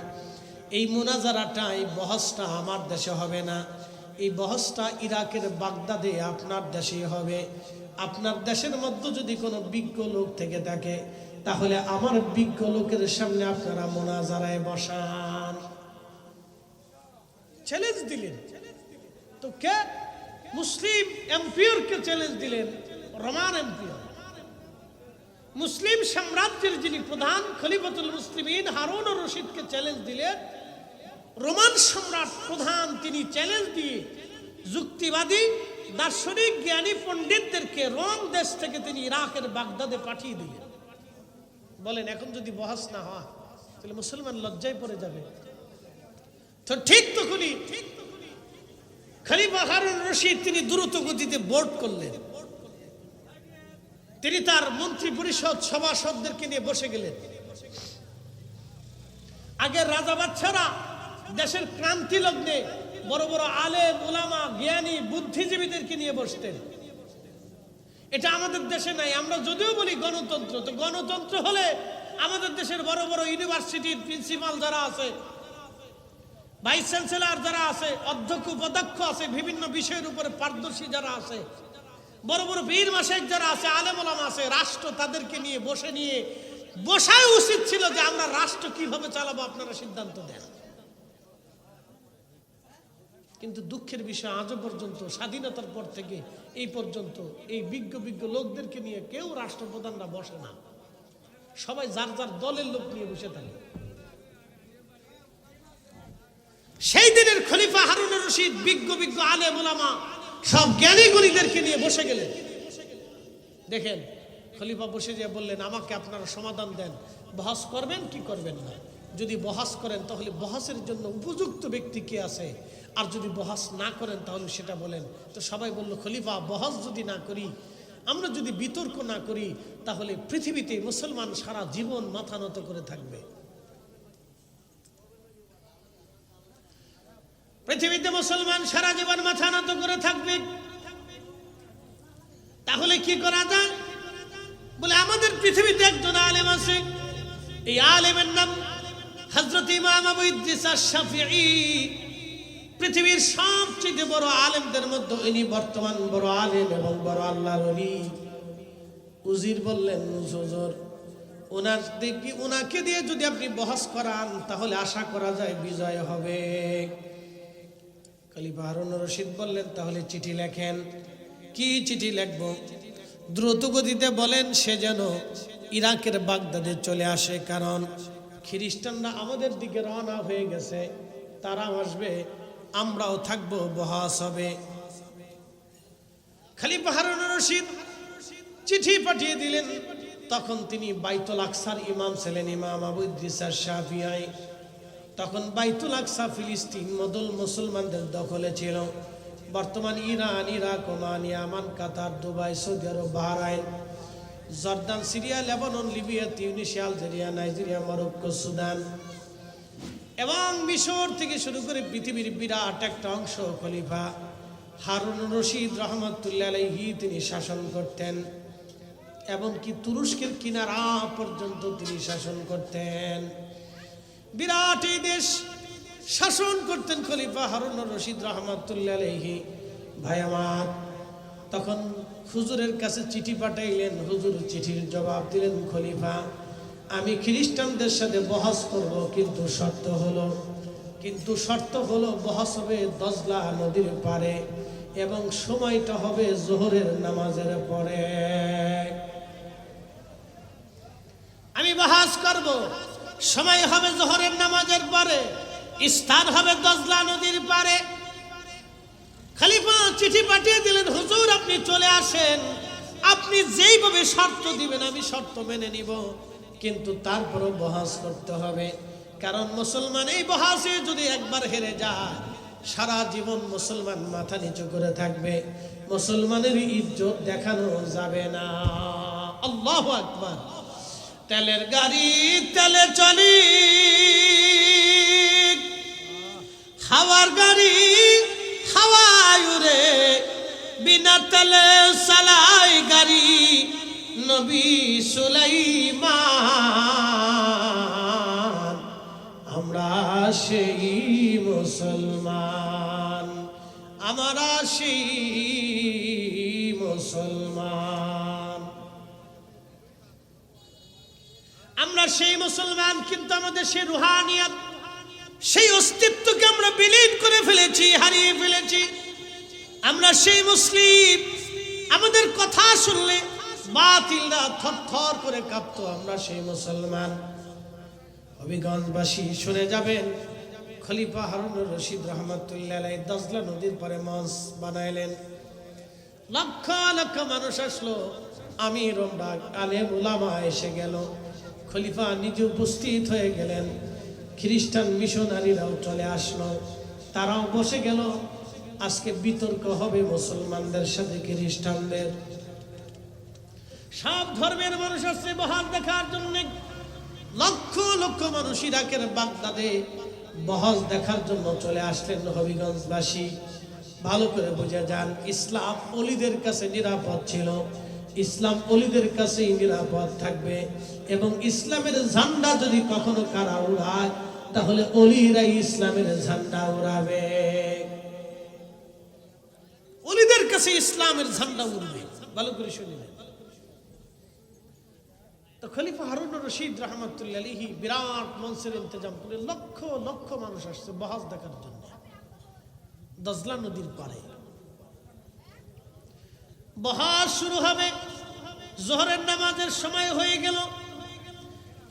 এই মুনাজারাটা, এই বহসটা আমার দেশে হবে না, এই বহসটা ইরাকের বাগদাদে আপনার দেশেই হবে। আপনার দেশের মধ্যে যদি কোনো বিজ্ঞ লোক থেকে থাকে তাহলে আমার বিজ্ঞ লোকের সামনে আপনারা মুনাজারায় বসান। চ্যালেঞ্জ দিলেন তো কে? মুসলিম এম্পিয়রকে চ্যালেঞ্জ দিলেন, রোমান এম্পিয়র। মুসলিম সাম্রাজ্যের যিনি প্রধান খলিফাতুল মুসলিমিন হারুন আর রশিদকে চ্যালেঞ্জ দিলেন। রোমান সম্রাট প্রধান, তিনি চ্যালেঞ্জ দিয়ে যুক্তিবাদী দার্শনিক জ্ঞানী পণ্ডিতদেরকে রোম দেশ থেকে তিনি ইরাকের বাগদাদে পাঠিয়ে দিলেন। বলেন এখন যদি বহস না হয় তাহলে মুসলমান লজ্জায় পড়ে যাবে। তো ঠিক তখনই খলিফা হারুন রশিদ তিনি দ্রুত গতিতে বোর্ড করলেন। তিনি তার মন্ত্রী পরিষদ সভাসদদেরকে নিয়ে বসে গেলেন। আগের রাজা বাদশারা দেশের ক্রান্তি লগ্নে বড় বড় আলেম উলামা জ্ঞানী বুদ্ধিজীবীদেরকে নিয়ে বসতেন। এটা আমাদের দেশে নাই। আমরা যদিও বলি গণতন্ত্র, তো গণতন্ত্র হলে আমাদের দেশের বড় বড় ইউনিভার্সিটির প্রিন্সিপাল যারা আছে, ভাইস চ্যান্সেলর যারা আছে, অধ্যক্ষ উপাধ্যক্ষ আছে, বিভিন্ন বিষয়ের উপরে পারদর্শী যারা আছে, বড় বড় বীর মাসেক যারা আছে, আলেম ওলামা আছে, রাষ্ট্র তাদেরকে নিয়ে বসাই উচিত ছিল যে আমরা রাষ্ট্র কিভাবে চালাবো আপনারা সিদ্ধান্ত দেন। কিন্তু দুঃখের বিষয় আজও পর্যন্ত স্বাধীনতার পর থেকে এই পর্যন্ত এই বিজ্ঞ লোকদেরকে নিয়ে কেউ রাষ্ট্রপ্রধানরা বসে না। সবাই যার যার দলের লোক নিয়ে বসে থাকে। সেই দিনের খলিফা হারুন আর রশিদ বিজ্ঞ আলেম ওলামা সব জ্ঞানী গুণীদেরকে নিয়ে বসে গেলেন। দেখেন খলিফা বসে যেয়ে বললেন, আমাকে আপনারা সমাধান দেন, বহস করবেন কি করবেন না। যদি বহস করেন তাহলে বহসের জন্য উপযুক্ত ব্যক্তি কে আছে, আর যদি বহস না করেন তাহলে সেটা বলেন। তো সবাই বলল, খলিফা বহস যদি না করি, আমরা যদি বিতর্ক না করি, তাহলে পৃথিবীতে মুসলমান সারা জীবন মাথা নত করে থাকবে। পৃথিবীতে মুসলমান সারা জীবন মাথা নত করে থাকবে। তাহলে কি করা যায়? বলে আমাদের পৃথিবীতে একজন আলেম আছে, এই আলেমের নাম হযরত ইমাম আবু ইদ্রিস আশ-শাফিঈ। পৃথিবীর সবচেয়ে বড় আলেমদের মধ্যে ইনি বর্তমান বড় আলেম এবং বড় আল্লাহর ওলি। উজির বললেন, হুজুর ওনাকে দিয়ে যদি আপনি বহস করান তাহলে আশা করা যায় বিজয় হবে। খলিফা হারুন আর রশিদ বললেন, তাহলে চিঠি লেখেন। কি চিঠি লিখব? দ্রুত গতিতে বলেন সে যেন ইরাকের বাগদাদে চলে আসে, কারণ খ্রিস্টানরা আমাদের দিকে রওনা হয়ে গেছে, তারা আসবে, আমরাও থাকবো, বহস হবে। খলিফা হারুন আর রশিদ চিঠি পাঠিয়ে দিলেন। তখন তিনি বাইতুল আকসার ইমাম ছিলেন, ইমাম আবু ইদ্রিস আশ-শাফিঈ। তখন বাইতুল আকসা ফিলিস্তিন মুসলমানদের দখলে ছিল। বর্তমান Iran, Iraq, Oman, Yemen, Qatar, Dubai, Saudi Arab, Bahrain, Jordan, Syria, Lebanon, Libya, Tunisia, Algeria, Nigeria, Morocco, Sudan এবং মিশর থেকে শুরু করে পৃথিবীর বিরাট একটা অংশ খলিফা হারুন আর রশিদ রহমাতুল্লাহ আলাইহি তিনি শাসন করতেন। এমনকি তুরস্কের কিনারা পর্যন্ত তিনি শাসন করতেন। বিরাট এই দেশ শাসন করতেন খলিফা হারুন আর রশিদ রহমাতুল্লাহ আলাইহি। ভাই আমার, তখন হুজুরের কাছে চিঠি পাঠাইলেন। হুজুর চিঠির জবাব দিলেন, খলিফা আমি খ্রিস্টানদের সাথে বহস করব, কিন্তু শর্ত হলো বহস হবে দজলা নদীর পারে এবং সময়টা হবে জোহরের নামাজের পরে। আমি বহস করব, সময় হবে জোহরের নামাজের পরে, স্থান হবে দজলা নদীর পারে। খলিফা চিঠি পাঠিয়ে দিলেন, হুজুর আপনি চলে আসেন, আপনি যেইভাবে শর্ত দিবেন আমি শর্ত মেনে নিব, কিন্তু তারপরও বহস করতে হবে। কারণ মুসলমান এই বহাসে যদি একবার হেরে যায় সারা জীবন মুসলমান মাথা নিচু করে থাকবে, মুসলমানের ইজ্জত দেখানো যাবে না। আল্লাহু আকবার। তেলের গাড়ি তেলে চলি, হাওয়ার গাড়ি হাওয়ায় উড়ে, বিনা তেলে চালাই গাড়ি নবী সুলাইমান। আমরা সেই মুসলমান, আমরা সেই মুসলমান, আমরা সেই মুসলমান। কিন্তু আমাদের সেই রুহানিয়াত, সেই অস্তিত্বকে আমরা বিলীন করে ফেলেছি, হারিয়ে ফেলেছি। আমরা সেই মুসলিম, আমাদের কথা শুনলে বাতিলরা থরথর করে কাঁপতো। আমরা সেই মুসলমান। হবিগঞ্জবাসী শুনে যাবেন, খলিফা হারুনুর রশিদ রহমাতুল্লাহ আলাইহি দজলা নদীর পরে মঞ্চ বানাইলেন। লক্ষ লক্ষ মানুষ আসলো, আমির ওমরা আলেম উলামা এসে গেল, খলিফা নিজে উপস্থিত হয়ে গেলেন। খ্রিস্টান মিশনারিরাও চলে আসলো, তারাও বসে গেল। আজকে বিতর্ক হবে মুসলমানদের সাথে খ্রিস্টানদের। সব ধর্মের মানুষ আসছে বহাল দেখার জন্য। লক্ষ লক্ষ মানুষ ইরাকের বাগদাদে বহজ দেখার জন্য চলে আসলেন। হবিগঞ্জবাসী ভালো করে বুঝে যান, ইসলাম ওলিদের কাছে নিরাপদ ছিল, ইসলাম ওলিদের কাছেই নিরাপদ থাকবে। এবং ইসলামের ঝান্ডা যদি কখনো কারা উড়ায়, তাহলে ওলিরাই ইসলামের ঝান্ডা উড়াবে। ওলিদের কাছে ইসলামের ঝান্ডা উড়বে। ভালো করে শুনলেন তো, খলিফা হারুনুর রশিদ রহমাতুল্লাহ আলাইহি বিরাট মঞ্চের ইন্তজাম করে লক্ষ লক্ষ মানুষ আসছে বহাজ দেখার জন্য দজলা নদীর পাড়ে। বহাজ শুরু হবে, জোহরের নামাজের সময় হয়ে গেল।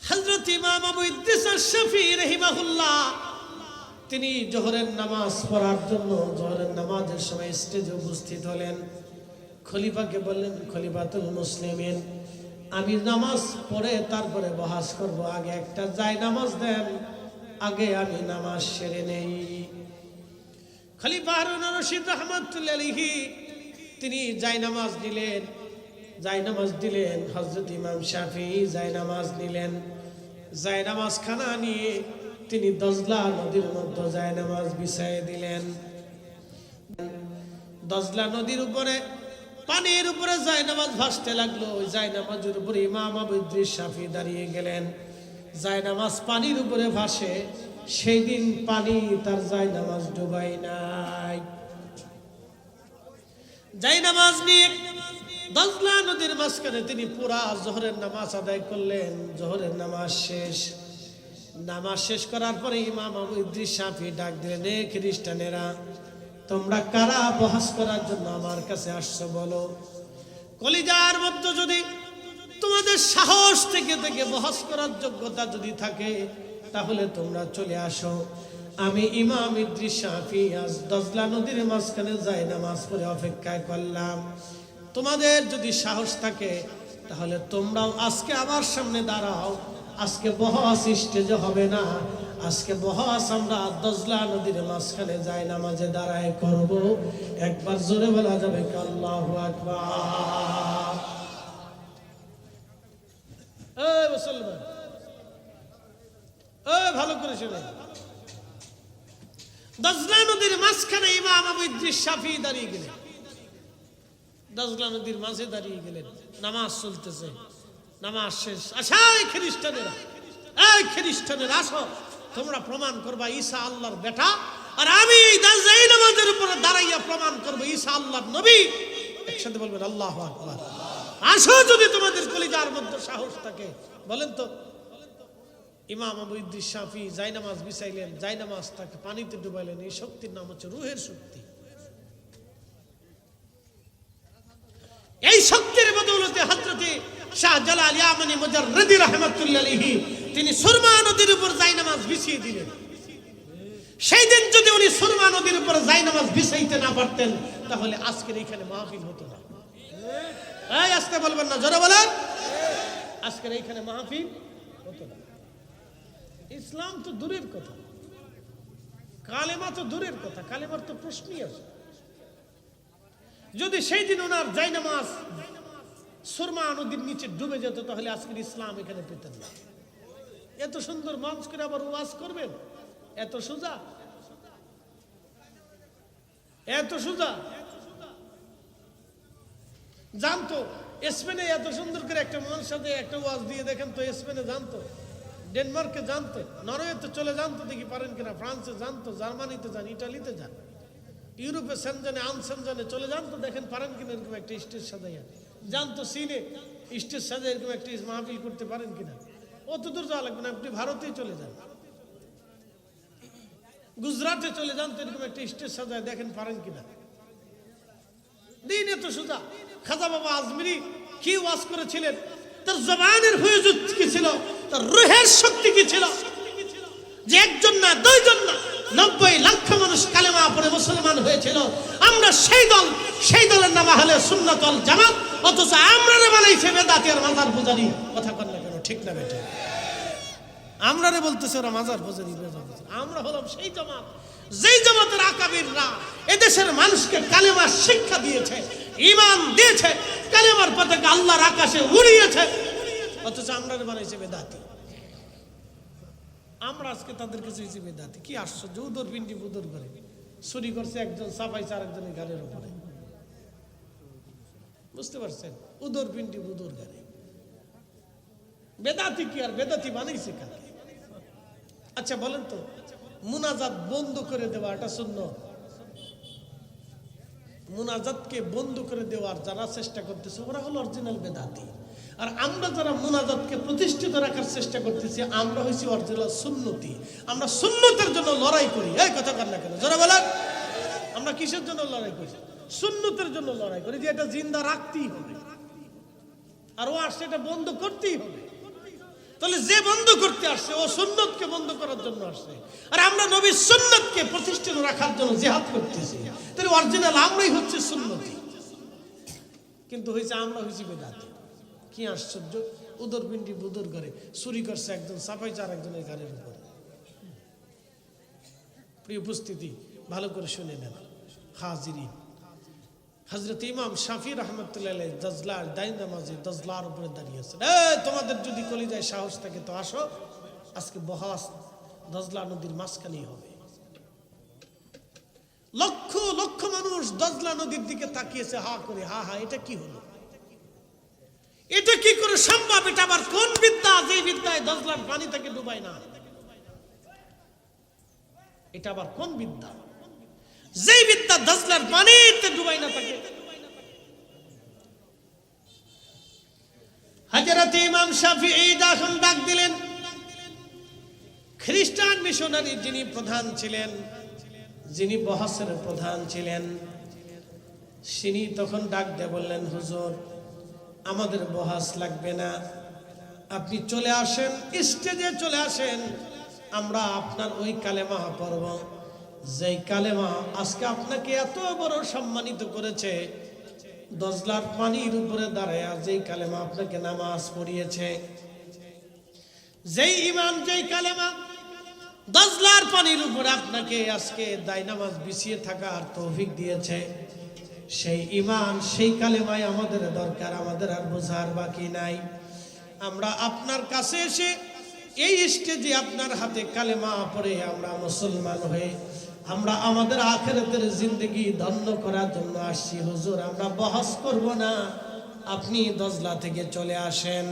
হযরত ইমাম আবু ইদ্রিস আশ-শাফিঈ রাহিমাহুল্লাহ তিনি জোহরের নামাজ পড়ার জন্য জোহরের নামাজের সময় স্টেজে উপস্থিত হলেন। খলিফাকে বললেন, খলিফাতুল মুসলিমিন, আমি নামাজ পড়ে তারপরে বহাস করব, আগে একটা জায় নামাজ দেন, আগে আমি নামাজ সেরে নেই। খলিফা হারুনুর রশিদ রাহমাতুল্লাহি আলাইহি তিনি জায় নামাজ নিলেন, জায় নামাজ দিলেন। হযরত ইমাম শাফিঈ জায় নামাজ নিলেন। জায় নামাজ খানা নিয়ে তিনি দজলা নদীর মধ্যে জায় নামাজ বিছায়ে দিলেন। দজলা নদীর উপরে পানির উপরে জায় নামাজ ভাসতে লাগলো। ওই জায় নামাজের উপরে ইমাম আবু ইদ্রিস শাফিঈ দাঁড়িয়ে গেলেন। জায় নামাজ পানির উপরে ভাসে, সেই দিন পানি তার জায় নামাজ ডুবাই নাই। জায় নামাজ নিয়ে দজলা নদীর মাঝখানে তিনি পুরা জোহরের নামাজ আদায় করলেন। জোহরের নামাজ শেষ। নামাজ শেষ করার পরে ইমাম আবু ইদ্রিস শাফিঈ ডাক দিলেন, এ খ্রিস্টানেরা, তোমরা কারা বহাস করার জন্য আমার কাছে আসছো বলো। কলিজার মধ্যে যদি তোমাদের সাহস থেকে থেকে বহাস করার যোগ্যতা যদি থাকে, তাহলে তোমরা চলে আসো। আমি ইমাম ইদ্রিস শাফিঈ আজ দজলা নদীর মাঝখানে যাই নামাজ পড়ে অপেক্ষায় করলাম। তোমাদের যদি সাহস থাকে তাহলে তোমরাও আজকে আমার সামনে দাঁড়াও। আজকে বহাস স্টেজে হবে না, আজকে বহাস আমরা দজলা নদীর মাঝখানে যাই নামাজে দাঁড়ায় করব। একবার জোরে বলা যাবে আল্লাহু আকবার। এই মুসলমান, ভালো করে শুনে, দজলা নদীর মাঝখানে ইমাম আবু ইদ্রিস শাফিঈ দাঁড়িয়ে গেলেন। দজলা নদীর মাঝে দাঁড়িয়ে গেলেন, নামাজ চলতেছে, নামাজ শেষ। আচ্ছা এই খ্রিস্টানেরা, এই খ্রিস্টানেরা আসো, তোমরা প্রমাণ করবা ঈসা আল্লাহর বেটা, আর আমি এই নামাজের উপরে দাঁড়াইয়া প্রমাণ করবো ঈসা আল্লাহর নবী। একসাথে বলবেন আল্লাহু আকবার। আসো যদি তোমাদের কলিজার মধ্যে সাহস থাকে। বলেন তো, ইমাম আবু ইদ্রিস শাফিঈ জায়নামাজ বিছাইলেন, জায়নামাজ তাকে পানিতে ডুবাইলেন। এই শক্তির নাম হচ্ছে রূহের শক্তি। এই শক্তির বদৌলতে হযরতে শাহজালাল ইয়ামানি মুজাররিদি রাহমাতুল্লাহ আলাইহি তিনি সুরমা নদীর উপর জায়নামাজ বিছিয়ে দিলেন। সেই দিন যদি উনি সুরমা নদীর উপর জায়নামাজ বিছাইতে না পারতেন, তাহলে আজকের এখানে মাহফিল হতো না। এই আস্তে বলবেন না, জোরে বলেন, আজকের এইখানে মাহফিল হতো না। ইসলাম তো দূরের কথা, কালেমা তো দূরের কথা, কালেমার তো প্রশ্নই আছে। যদি সেই দিন ওনার জায়নামাজ সুরমা নদীর নিচে ডুবে যেত তাহলে আজকের ইসলাম এখানে পেতেন না। এত সুন্দর মঞ্চ করে আবার ওয়াজ করবেন, এত সোজা, এত সোজা। জানতো স্পেনে এত সুন্দর করে একটা মানুষের সাথে একটা ওয়াজ দিয়ে দেখেন তো, স্পেনে জানতো, ডেনমার্কে জানতো, নরওয়েতে চলে জানতো, দেখি পারেন কিনা, ফ্রান্সে জানতো, জার্মানিতে যান, ইটালিতে যান, ইউরোপে সেনজানে আনসেনজানে চলে জানতো, দেখেন পারেন কিনা এরকম একটা স্টেজ সাজাইয়া। জানতো চীনে স্টেজ সাজাই এরকম একটা মাহফিল করতে পারেন কিনা। অত দূর যাওয়া লাগবে না, আপনি ভারতেই চলে যান, গুজরাটে চলে যান, তো এরকম একটা স্টেজ সাজায় দেখেন পারেন কিনা। দিন এত সোজা। খাজা বাবা আজমিরি কি ওয়াজ করেছিলেন, তার জবানের হুজুত কি ছিল, তার রুহের শক্তি কি ছিল, যে একজন না দুইজন না 90 লক্ষ মানুষ কালেমা পড়ে মুসলমান হয়েছিল। আমরা সেই দলের নাম আহলে সুন্নাত ওয়াল জামাত, অথচ আমরা বানাইছে বেদাতি আর মাজার পূজারি। কথা কর না কেন, ঠিক না বেটা? আমরা বলতেছে ওরা মাজার পূজারি। আমরা হলাম সেই জামাত, যেই জামাতের আকাবিররা এদেশের মানুষকে কালেমার শিক্ষা দিয়েছে, ঈমান দিয়েছে, কালেমার পতাকা আল্লাহর আকাশে উড়িয়েছে, অথচ আমরা বানাইছে বেদাতি। আমরা আজকে তাদের কাছে হয়েছে বেদাতি। কি আশ্চর্য! উদর পিন্ডি বুদর করে চুরি করছে একজন, চাপাইছে আরেকজনের গাড়ির উপরে। বুঝতে পারছেন? উদর পিন্ডি বুদর গাড়ি। বেদাতি কি আর বেদাতি বানাইছে কাকে? আচ্ছা বলেন তো, মুনাজাত বন্ধ করে দেওয়া এটা সুন্নাত। মুনাজাতকে বন্ধ করে দেওয়ার যারা চেষ্টা করতেছে ওরা হলো অরিজিনাল বেদাতি। আর আমরা যারা মুনাজাতকে প্রতিষ্ঠিত রাখার চেষ্টা করতেছি আমরা হইছি অরিজিনাল সুন্নতি। আমরা সুন্নতের জন্য লড়াই করি। এই কথা কার না কেন যারা বলেন, আমরা কিসের জন্য লড়াই করি? সুন্নতের জন্য লড়াই করি, যে এটা জিন্দা রাখতেই হবে, আর ও আসছে এটা বন্ধ করতেই হবে। তাহলে যে বন্ধ করতে আসছে ও সুন্নতকে বন্ধ করার জন্য আসছে, আর আমরা নবীর সুন্নতকে প্রতিষ্ঠিত রাখার জন্য জিহাদ করতেছি। তাহলে অরিজিনাল আমরাই হচ্ছে সুন্নতি, কিন্তু হয়েছে আমরা হয়েছি বেদাতি। কি আশ্চর্য! উদর পিন্ডি বুদর করে চুরি করছে একজন, চাপাইছে আর একজনের গাড়ির উপরে। প্রিয় উপস্থিতি, ভালো করে শুনে নেন হাজিরিন। হযরত ইমাম শাফি রাহমাতুল্লাহ আলাইহি দজলার দাইনামাজি দজলার উপরে দাঁড়িয়ে আছেন। তোমাদের যদি কলিজায় সাহস থাকে তো আসো, আজকে বহাস দজলা নদীর মাঝখানেই হবে। লক্ষ লক্ষ মানুষ দজলা নদীর দিকে তাকিয়েছে হা করে, হা হা, এটা কি হলো, এটা কি করে সম্ভব, এটা আবার কোন বিদ্যা, যে বিদ্যায় দজলার পানি থেকে ডুবায় না? এটা আবার কোন বিদ্যা, যেই বিদ্যা দজলার পানিতে ডুবাই না থাকে? হযরত ইমাম শাফিঈ যখন ডাক দিলেন, খ্রিস্টান মিশনারি যিনি প্রধান ছিলেন, যিনি বহাসের প্রধান ছিলেন, তিনি তখন ডাক দিয়ে বললেন, হুজুর আমাদের বহাস লাগবে না, আপনি চলে আসেন, স্টেজে চলে আসেন, আমরা আপনার ওই কালেমা পড়ব, যেই কালেমা আজকে আপনাকে এত বড় সম্মানিত করেছে। দজলার পানির উপরে দাঁড়ায় যেই কালেমা আপনাকে নামাজ পড়িয়েছে, যেই ঈমান, যেই কালেমা দজলার পানির উপরে আপনাকে আজকে দায়নামাজ বিছিয়ে থাকার তৌফিক দিয়েছে, সেই ঈমান, সেই কালেমাই আমাদের দরকার, আমাদের আর বোঝার বাকি নাই। আমরা আপনার কাছে এসে এই স্টেজে আপনার হাতে কালেমা পড়ে আমরা মুসলমান হয়ে আমরা আমাদের আখিরাতের জিন্দেগি ধন্য করার জন্য আসছি। হুজুর আমরা বহস করব না, আপনি দজলা থেকে চলে আসেন।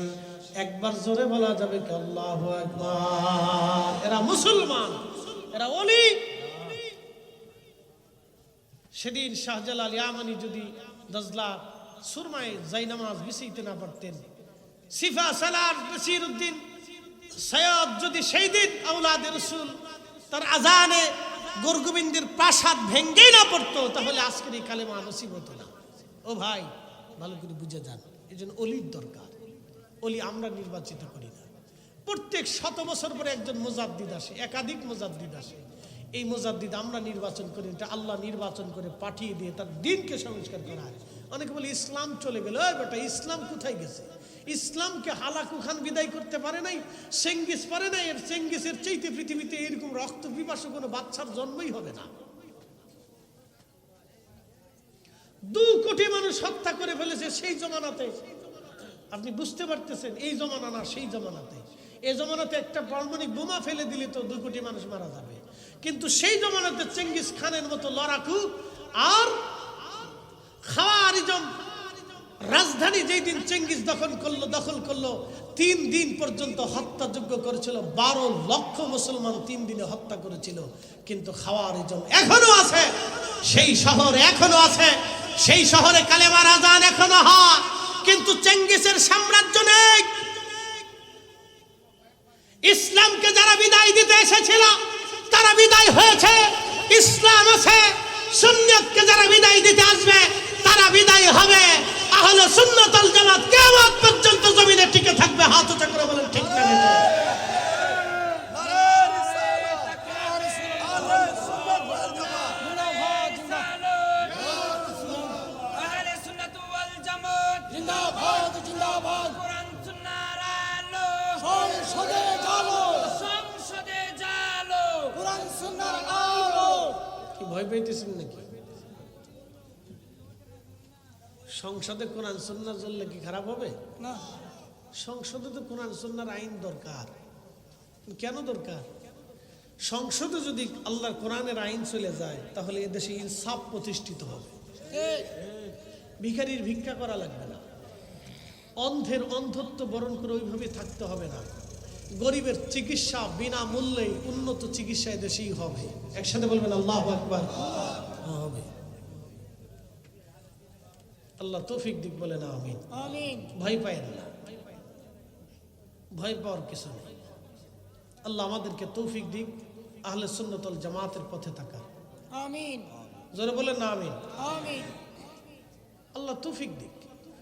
একবার জোরে বলা যাবে কি আল্লাহু আকবার? এরা মুসলমান, এরা ওলি। সেদিন শাহজালাল ইয়ামানি যদি দজলা সুরমায় জায়নামাজ বিছাইতে না পারতেন, সিফা সালার বশিরউদ্দিন সৈয়দ যদি সেই দিন আওলাদে রাসূল তার আজানে গোরগোবিন্দের প্রাসাদ ভেঙ্গেই না পড়তো, তাহলে আজকের এই কালেমা নসিব হতো না। ও ভাই, ভালো করে বুঝে যান, এই জন্য অলির দরকার। অলি আমরা নির্বাচিত করি না। প্রত্যেক 100 বছর পরে একজন মুজাদ্দিদ আসে, একাধিক মুজাদ্দিদ আসে। এই মুজাদ্দিদ আমরা নির্বাচন করি, এটা আল্লাহ নির্বাচন করে পাঠিয়ে দিয়ে তার দিনকে সংস্কার করা হয়। অনেকে বলে ইসলাম চলে গেল। ওই বেটা, ইসলাম কোথায় গেছে? ইসলামকে হালাকু খান বিদায় করতে পারে নাই, চেঙ্গিস পারে নাই। এর চেঙ্গিসের চাইতে পৃথিবীতে এরকম রক্ত পিপাসু কোনো বাচ্চার জন্মই হবে না। 2 কোটি মানুষ হত্যা করে ফেলেছে সেই জমানাতে। আপনি বুঝতে পারতেছেন, এই জমানা না সেই জমানাতে। এই জমানাতে একটা পারমাণবিক বোমা ফেলে দিলে তো 2 কোটি মানুষ মারা যাবে, কিন্তু সেই জমানাতে চেঙ্গিস খানের মতো লড়াকু আর খাওয়ারিজম রাজধানী যেই দিন চেঙ্গিস দখল করলো 3 দিন পর্যন্ত হত্যাযোগ্য করেছিল। 12 লক্ষ মুসলমান 3 দিনে হত্যা করেছিল। কিন্তু খাওয়ারিজম এখনো আছে, সেই শহর এখনো আছে, সেই শহরে কালেমার আজান এখনো হয়, কিন্তু চেঙ্গিসের সাম্রাজ্য নেই। ইসলামকে যারা বিদায় দিতে এসেছিল তারা বিদায় হয়েছে, ইসলাম আছে। সুন্নাতকে যারা বিদায় দিতে আসবে তারা বিদায় হবে। আহলে সুন্নাত ওয়াল জামাত কিয়ামত পর্যন্ত জমিনে টিকে থাকবে। হাত উঁচা করে বলেন ঠিক না? নারে রিসালাত, আহলে সুন্নাত ওয়াল জামাত, আহলে সুন্নাত ওয়াল জামাত জিন্দাবাদ জিন্দাবাদ। কোরআন সুন্নাহর আলো সংসদে জালো, সংসদে জালো। কোরআন সুন্নাহর আলো। কি ভয় পাইতেছেন নাকি? সংসদে কোরআন সুন্নাহ জ্বললে কি খারাপ হবে? না, সংসদে তো কোরআন সুন্নাহর আইন দরকার। কেন দরকার? সংসদে যদি আল্লাহর কোরআনের আইন চলে যায় তাহলে এদেশে ইনসাফ প্রতিষ্ঠিত হবে। ভিখারির ভিক্ষা করা লাগবে না, অন্ধের অন্ধত্ব বরণ করে ওইভাবে থাকতে হবে না, গরিবের চিকিৎসা বিনামূল্যে উন্নত চিকিৎসা এদেশেই হবে। একসাথে বলবেন আল্লাহু আকবার। হবে। আল্লাহ তৌফিক দিক, বলেন আমিন। আমিন। ভয় পায়েন না, ভয় পাওয়ার কিছু নেই। আল্লাহ আমাদেরকে তৌফিক দিক আহলে সুন্নাত ওয়াল জামাতের পথে থাকার। আমিন। জোরে বলেন না আমিন। আমিন। আল্লাহ তৌফিক দিক।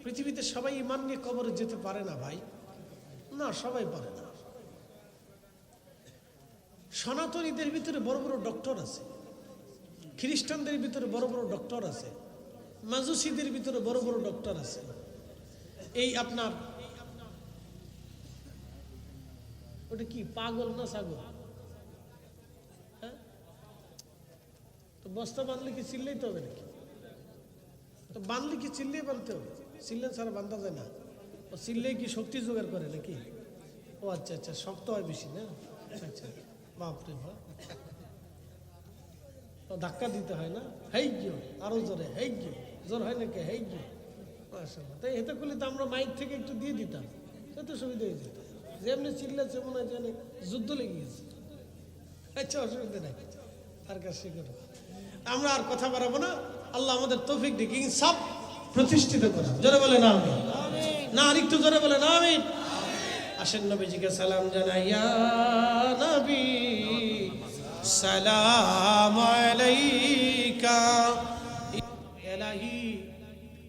পৃথিবীতে সবাই ঈমান নিয়ে কবরে যেতে পারে না ভাই, না সবাই পারে না। সনাতনীদের ভিতরে বড় বড় ডক্টর আছে, খ্রিস্টানদের ভিতরে বড় বড় ডক্টর আছে, মাজুসিদের ভিতরে বড় বড় ডক্টর আছে। এই আপনার ওটা কি পাগল না ছাগল? হ্যাঁ, তো বস্তা বাঁধলে কি চিল্লাইতে হবে নাকি? তো বাঁধলে কি চিল্লিয়ে বাঁধতে হবে? চিল্লে ছাড়া বাঁধা যায় না। ও চিল্লে কি শক্তি জোগাড় করে নাকি? ও আচ্ছা আচ্ছা, শক্ত হয় বেশি না? আচ্ছা, বাপরে বাপ, ও ধাক্কা দিতে হয় না? হেই গিয়ে আরো জোরে, হেই গিয়ে জোর হয় নাকি? হেই গিয়ে মাশাআল্লাহ। তাই এতে করলে তো আমরা মাইক থেকে একটু দিয়ে দিতাম, এত সুবিধা হয়ে যেত। যেমনি চিল্লাচ্ছে মনে হয় যেন যুদ্ধ লেগে গেছে। আচ্ছা, অসুবিধা নাই, আর কাছে করো। আমরা আর কথা বাড়াবো না। আল্লাহ আমাদের তৌফিক দিক, ইনসাফ প্রতিষ্ঠিত করা। জোরে বলে না আমিন। না আর একটু জোরে বলে না আমিন। আসেন নবীজিকে সালাম জানাই। ইয়া নবী সালাম আলাইকা। ইলাহি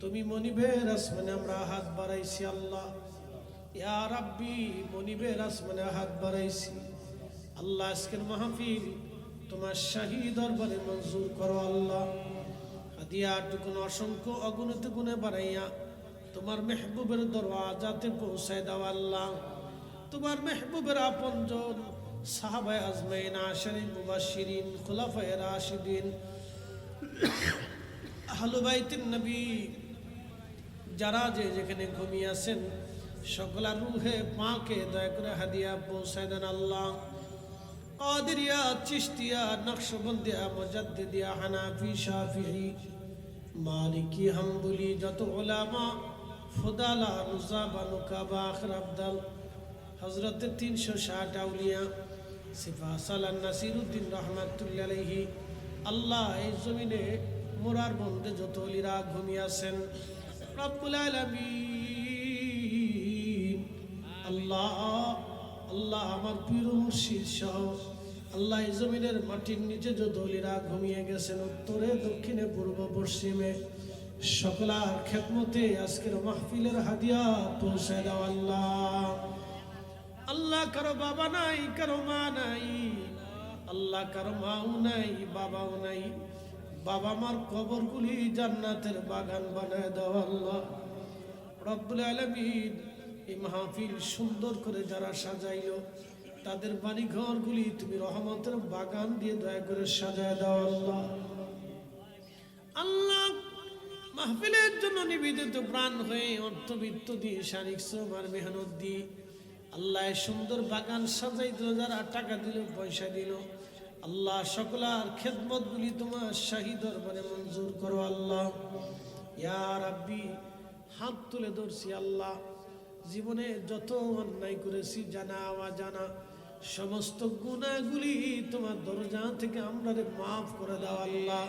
তুমি মনিবের আসমানে আমরা হাত বাড়াইছি আল্লাহ। ইয়া রাব্বি মনিবের আসমানে হাত বাড়াইছি আল্লাহ। আজকের মাহফিল তোমার শাহী দরবারে মঞ্জুর করো আল্লাহ। হাদিয়াটুকুন অসংখ্য অগণিত গুণে বাড়াইয়া তোমার মেহবুবের দরওয়াজাতে পৌঁছায় দাও আল্লাহ। তোমার মেহবুবের আপনজন সাহাবায়ে আজমাইন, আশারে মুবাশশিরিন, খুলাফায়ে রাশিদিন, আহলে বাইতুন নবী যারা যে যেখানে ঘুমিয়ে আছেন সকলের রূহে পাকে দয়া করে হাদিয়া পৌঁছায় দেন আল্লাহ। কাদেরিয়া, চিশতিয়া, নকশবন্দিয়া, মুজাদ্দিদিয়া, হানাফি, শাফিঈ, মালিকি, হাম্বলি যত উলামা, ফুদালা, নুজাবা, নুকাবা, আখির আবদাল, হযরত 360 আউলিয়া, সিফা সালান নাসিরউদ্দিন রহমাতুল্লাহ আলাইহি। আল্লাহ এই জমিনে মোরার বন্দে যত ওলিরা ঘুমিয়ে আছেন রব্বুল আলামিন আল্লাহ, আল্লাহ আমার পীর মুর্শিদ সহ আল্লাহ এই জমিনের মাটির নিচে যত ওলিরা ঘুমিয়ে গেছেন উত্তরে, দক্ষিণে, পূর্ব, পশ্চিমে, সকলার খেদমতে আজকের মাহফিলের হাদিয়া পৌঁছে দাও আল্লাহ। আল্লাহ কারো বাবা নাই, কারো মা নাই, আল্লাহ কারো মাও নাই, বাবাও নাই, বাবা মার কবরগুলি জান্নাতের বাগান বানায় দাও আল্লাহ রব্বুল আলামিন। এই মাহফিল সুন্দর করে যারা সাজাইলো তাদের বাড়ি ঘরগুলি তুমি রহমতের বাগান দিয়ে দয়া করে সাজায় দাও আল্লাহ। আল্লাহ মাহফিলের জন্য নিবেদিত প্রাণ হয়ে অর্থবিত্ত দিয়ে শারীরিক শ্রম আর মেহনত দিয়ে আল্লাহ সুন্দর বাগান সাজাই দিল, যারা টাকা দিল পয়সা দিল আল্লাহ সকলার খেদমত গুলি তোমার শাহী দরবারে মঞ্জুর করো আল্লাহ। ইয়া রাব্বি হাত তুলে ধরছি আল্লাহ, জীবনে যত অন্যায় করেছি জানা অজানা সমস্ত গুনাহগুলি তোমার দরজা থেকে আমরা মাফ করে দাও আল্লাহ।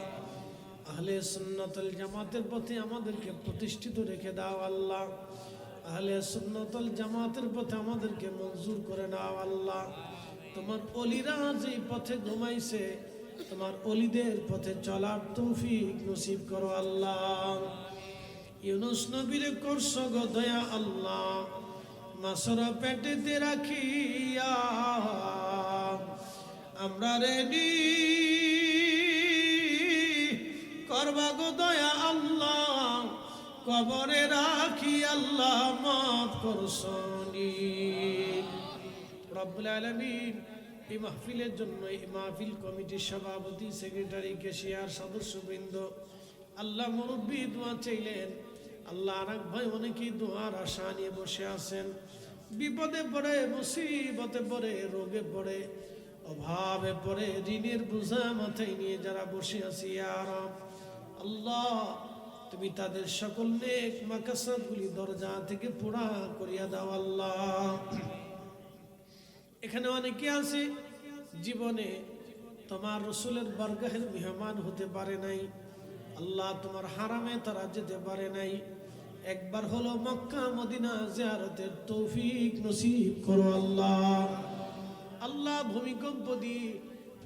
আহলে সুন্নাতুল জামাতের পথে আমাদেরকে প্রতিষ্ঠিত রেখে দাও আল্লাহ। আহলে সুন্নাতুল জামাতের পথে আমাদেরকে মঞ্জুর করে নাও আল্লাহ। তোমার ওলিরা যে পথে ঘুমাইছে তোমার ওলিদের পথে চলার তৌফিক নসিব করো আল্লাহ। ইউনুস নবীরে করছো গো দয়া আল্লাহ, মাছর পেটেতে রাখিয়া আমরা রেডি করবা গো দয়া আল্লাহ, কবরে রাখি আল্লাহ মাফ করছনি রব্বুল আলামিন। এই মাহফিলের জন্য এই মাহফিল কমিটির সভাপতি, সেক্রেটারি, কেশিয়ার, সদস্যবৃন্দ আল্লাহ মুরব্বী দোয়া চাইলেন আল্লাহ। আর এক ভাই অনেকেই দোয়ার আশা নিয়ে বসে আছেন, বিপদে পড়ে, মুসিবতে পড়ে, রোগে পড়ে, অভাবে পড়ে, ঋণের বোঝা মাথায় নিয়ে যারা বসে আছি ইয়া রব আল্লাহ, তুমি তাদের সকল নেক মাকাসাদগুলি দরজা থেকে পুরা করিয়া দাও আল্লাহ। এখানে অনেকে আছে জীবনে তোমার রসুলের বারগাহের মেহমান হতে পারে নাই আল্লাহ, তোমার হারামে তারা যেতে পারে নাই। একবার হলো মক্কা মদিনা জিয়ারতের তৌফিক নসিব করো আল্লাহ। আল্লাহ ভূমিকম্প দিয়ে,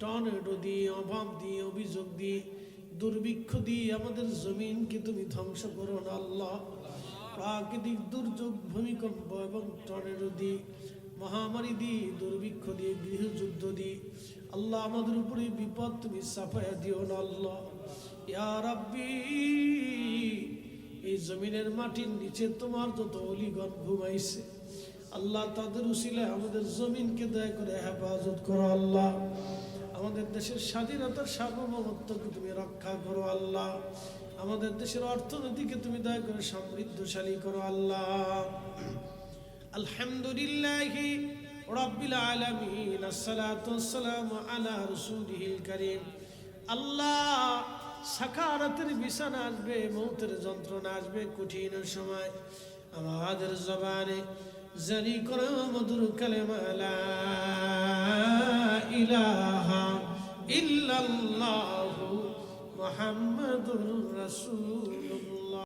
টর্নেডো দিয়ে, অভাব দিয়ে, অভিযোগ দিয়ে, দুর্ভিক্ষ দিয়ে আমাদের জমিনকে তুমি ধ্বংস করো না আল্লাহ। প্রাকৃতিক দুর্যোগ, ভূমিকম্প এবং টর্নেডো দিয়ে, মহামারী দিয়ে, দুর্ভিক্ষ দিয়ে, গৃহযুদ্ধ দিয়ে আল্লাহ আমাদের উপরে বিপদ তুমি সাফায়া দিও না আল্লাহ। ইয়া রাব্বি, এই জমিনের মাটির নিচে তোমার যত অলিগণ ঘুমাইছে আল্লাহ, তাদের উসিলায় আমাদের জমিনকে দয়া করে হেফাজত করো আল্লাহ। আমাদের দেশের স্বাধীনতার সার্বভৌমত্বকে তুমি রক্ষা করো আল্লাহ। আমাদের দেশের অর্থনীতিকে তুমি দয়া করে সমৃদ্ধশালী করো আল্লাহ। আলহামদুলিল্লাহি রাব্বিল আলামিন, আসসালাতু ওয়াসসালামু আলা রাসূলিহিল কারীম। আল্লাহ সাকারাতের বিছানা আসবে, মৌতের যন্ত্রণা আসবে, কঠিন সময় আমাদের জবানে জারি করো মধুর কালেমা লা ইলাহা ইল্লাল্লাহু মুহাম্মাদুর রাসূলুল্লাহ।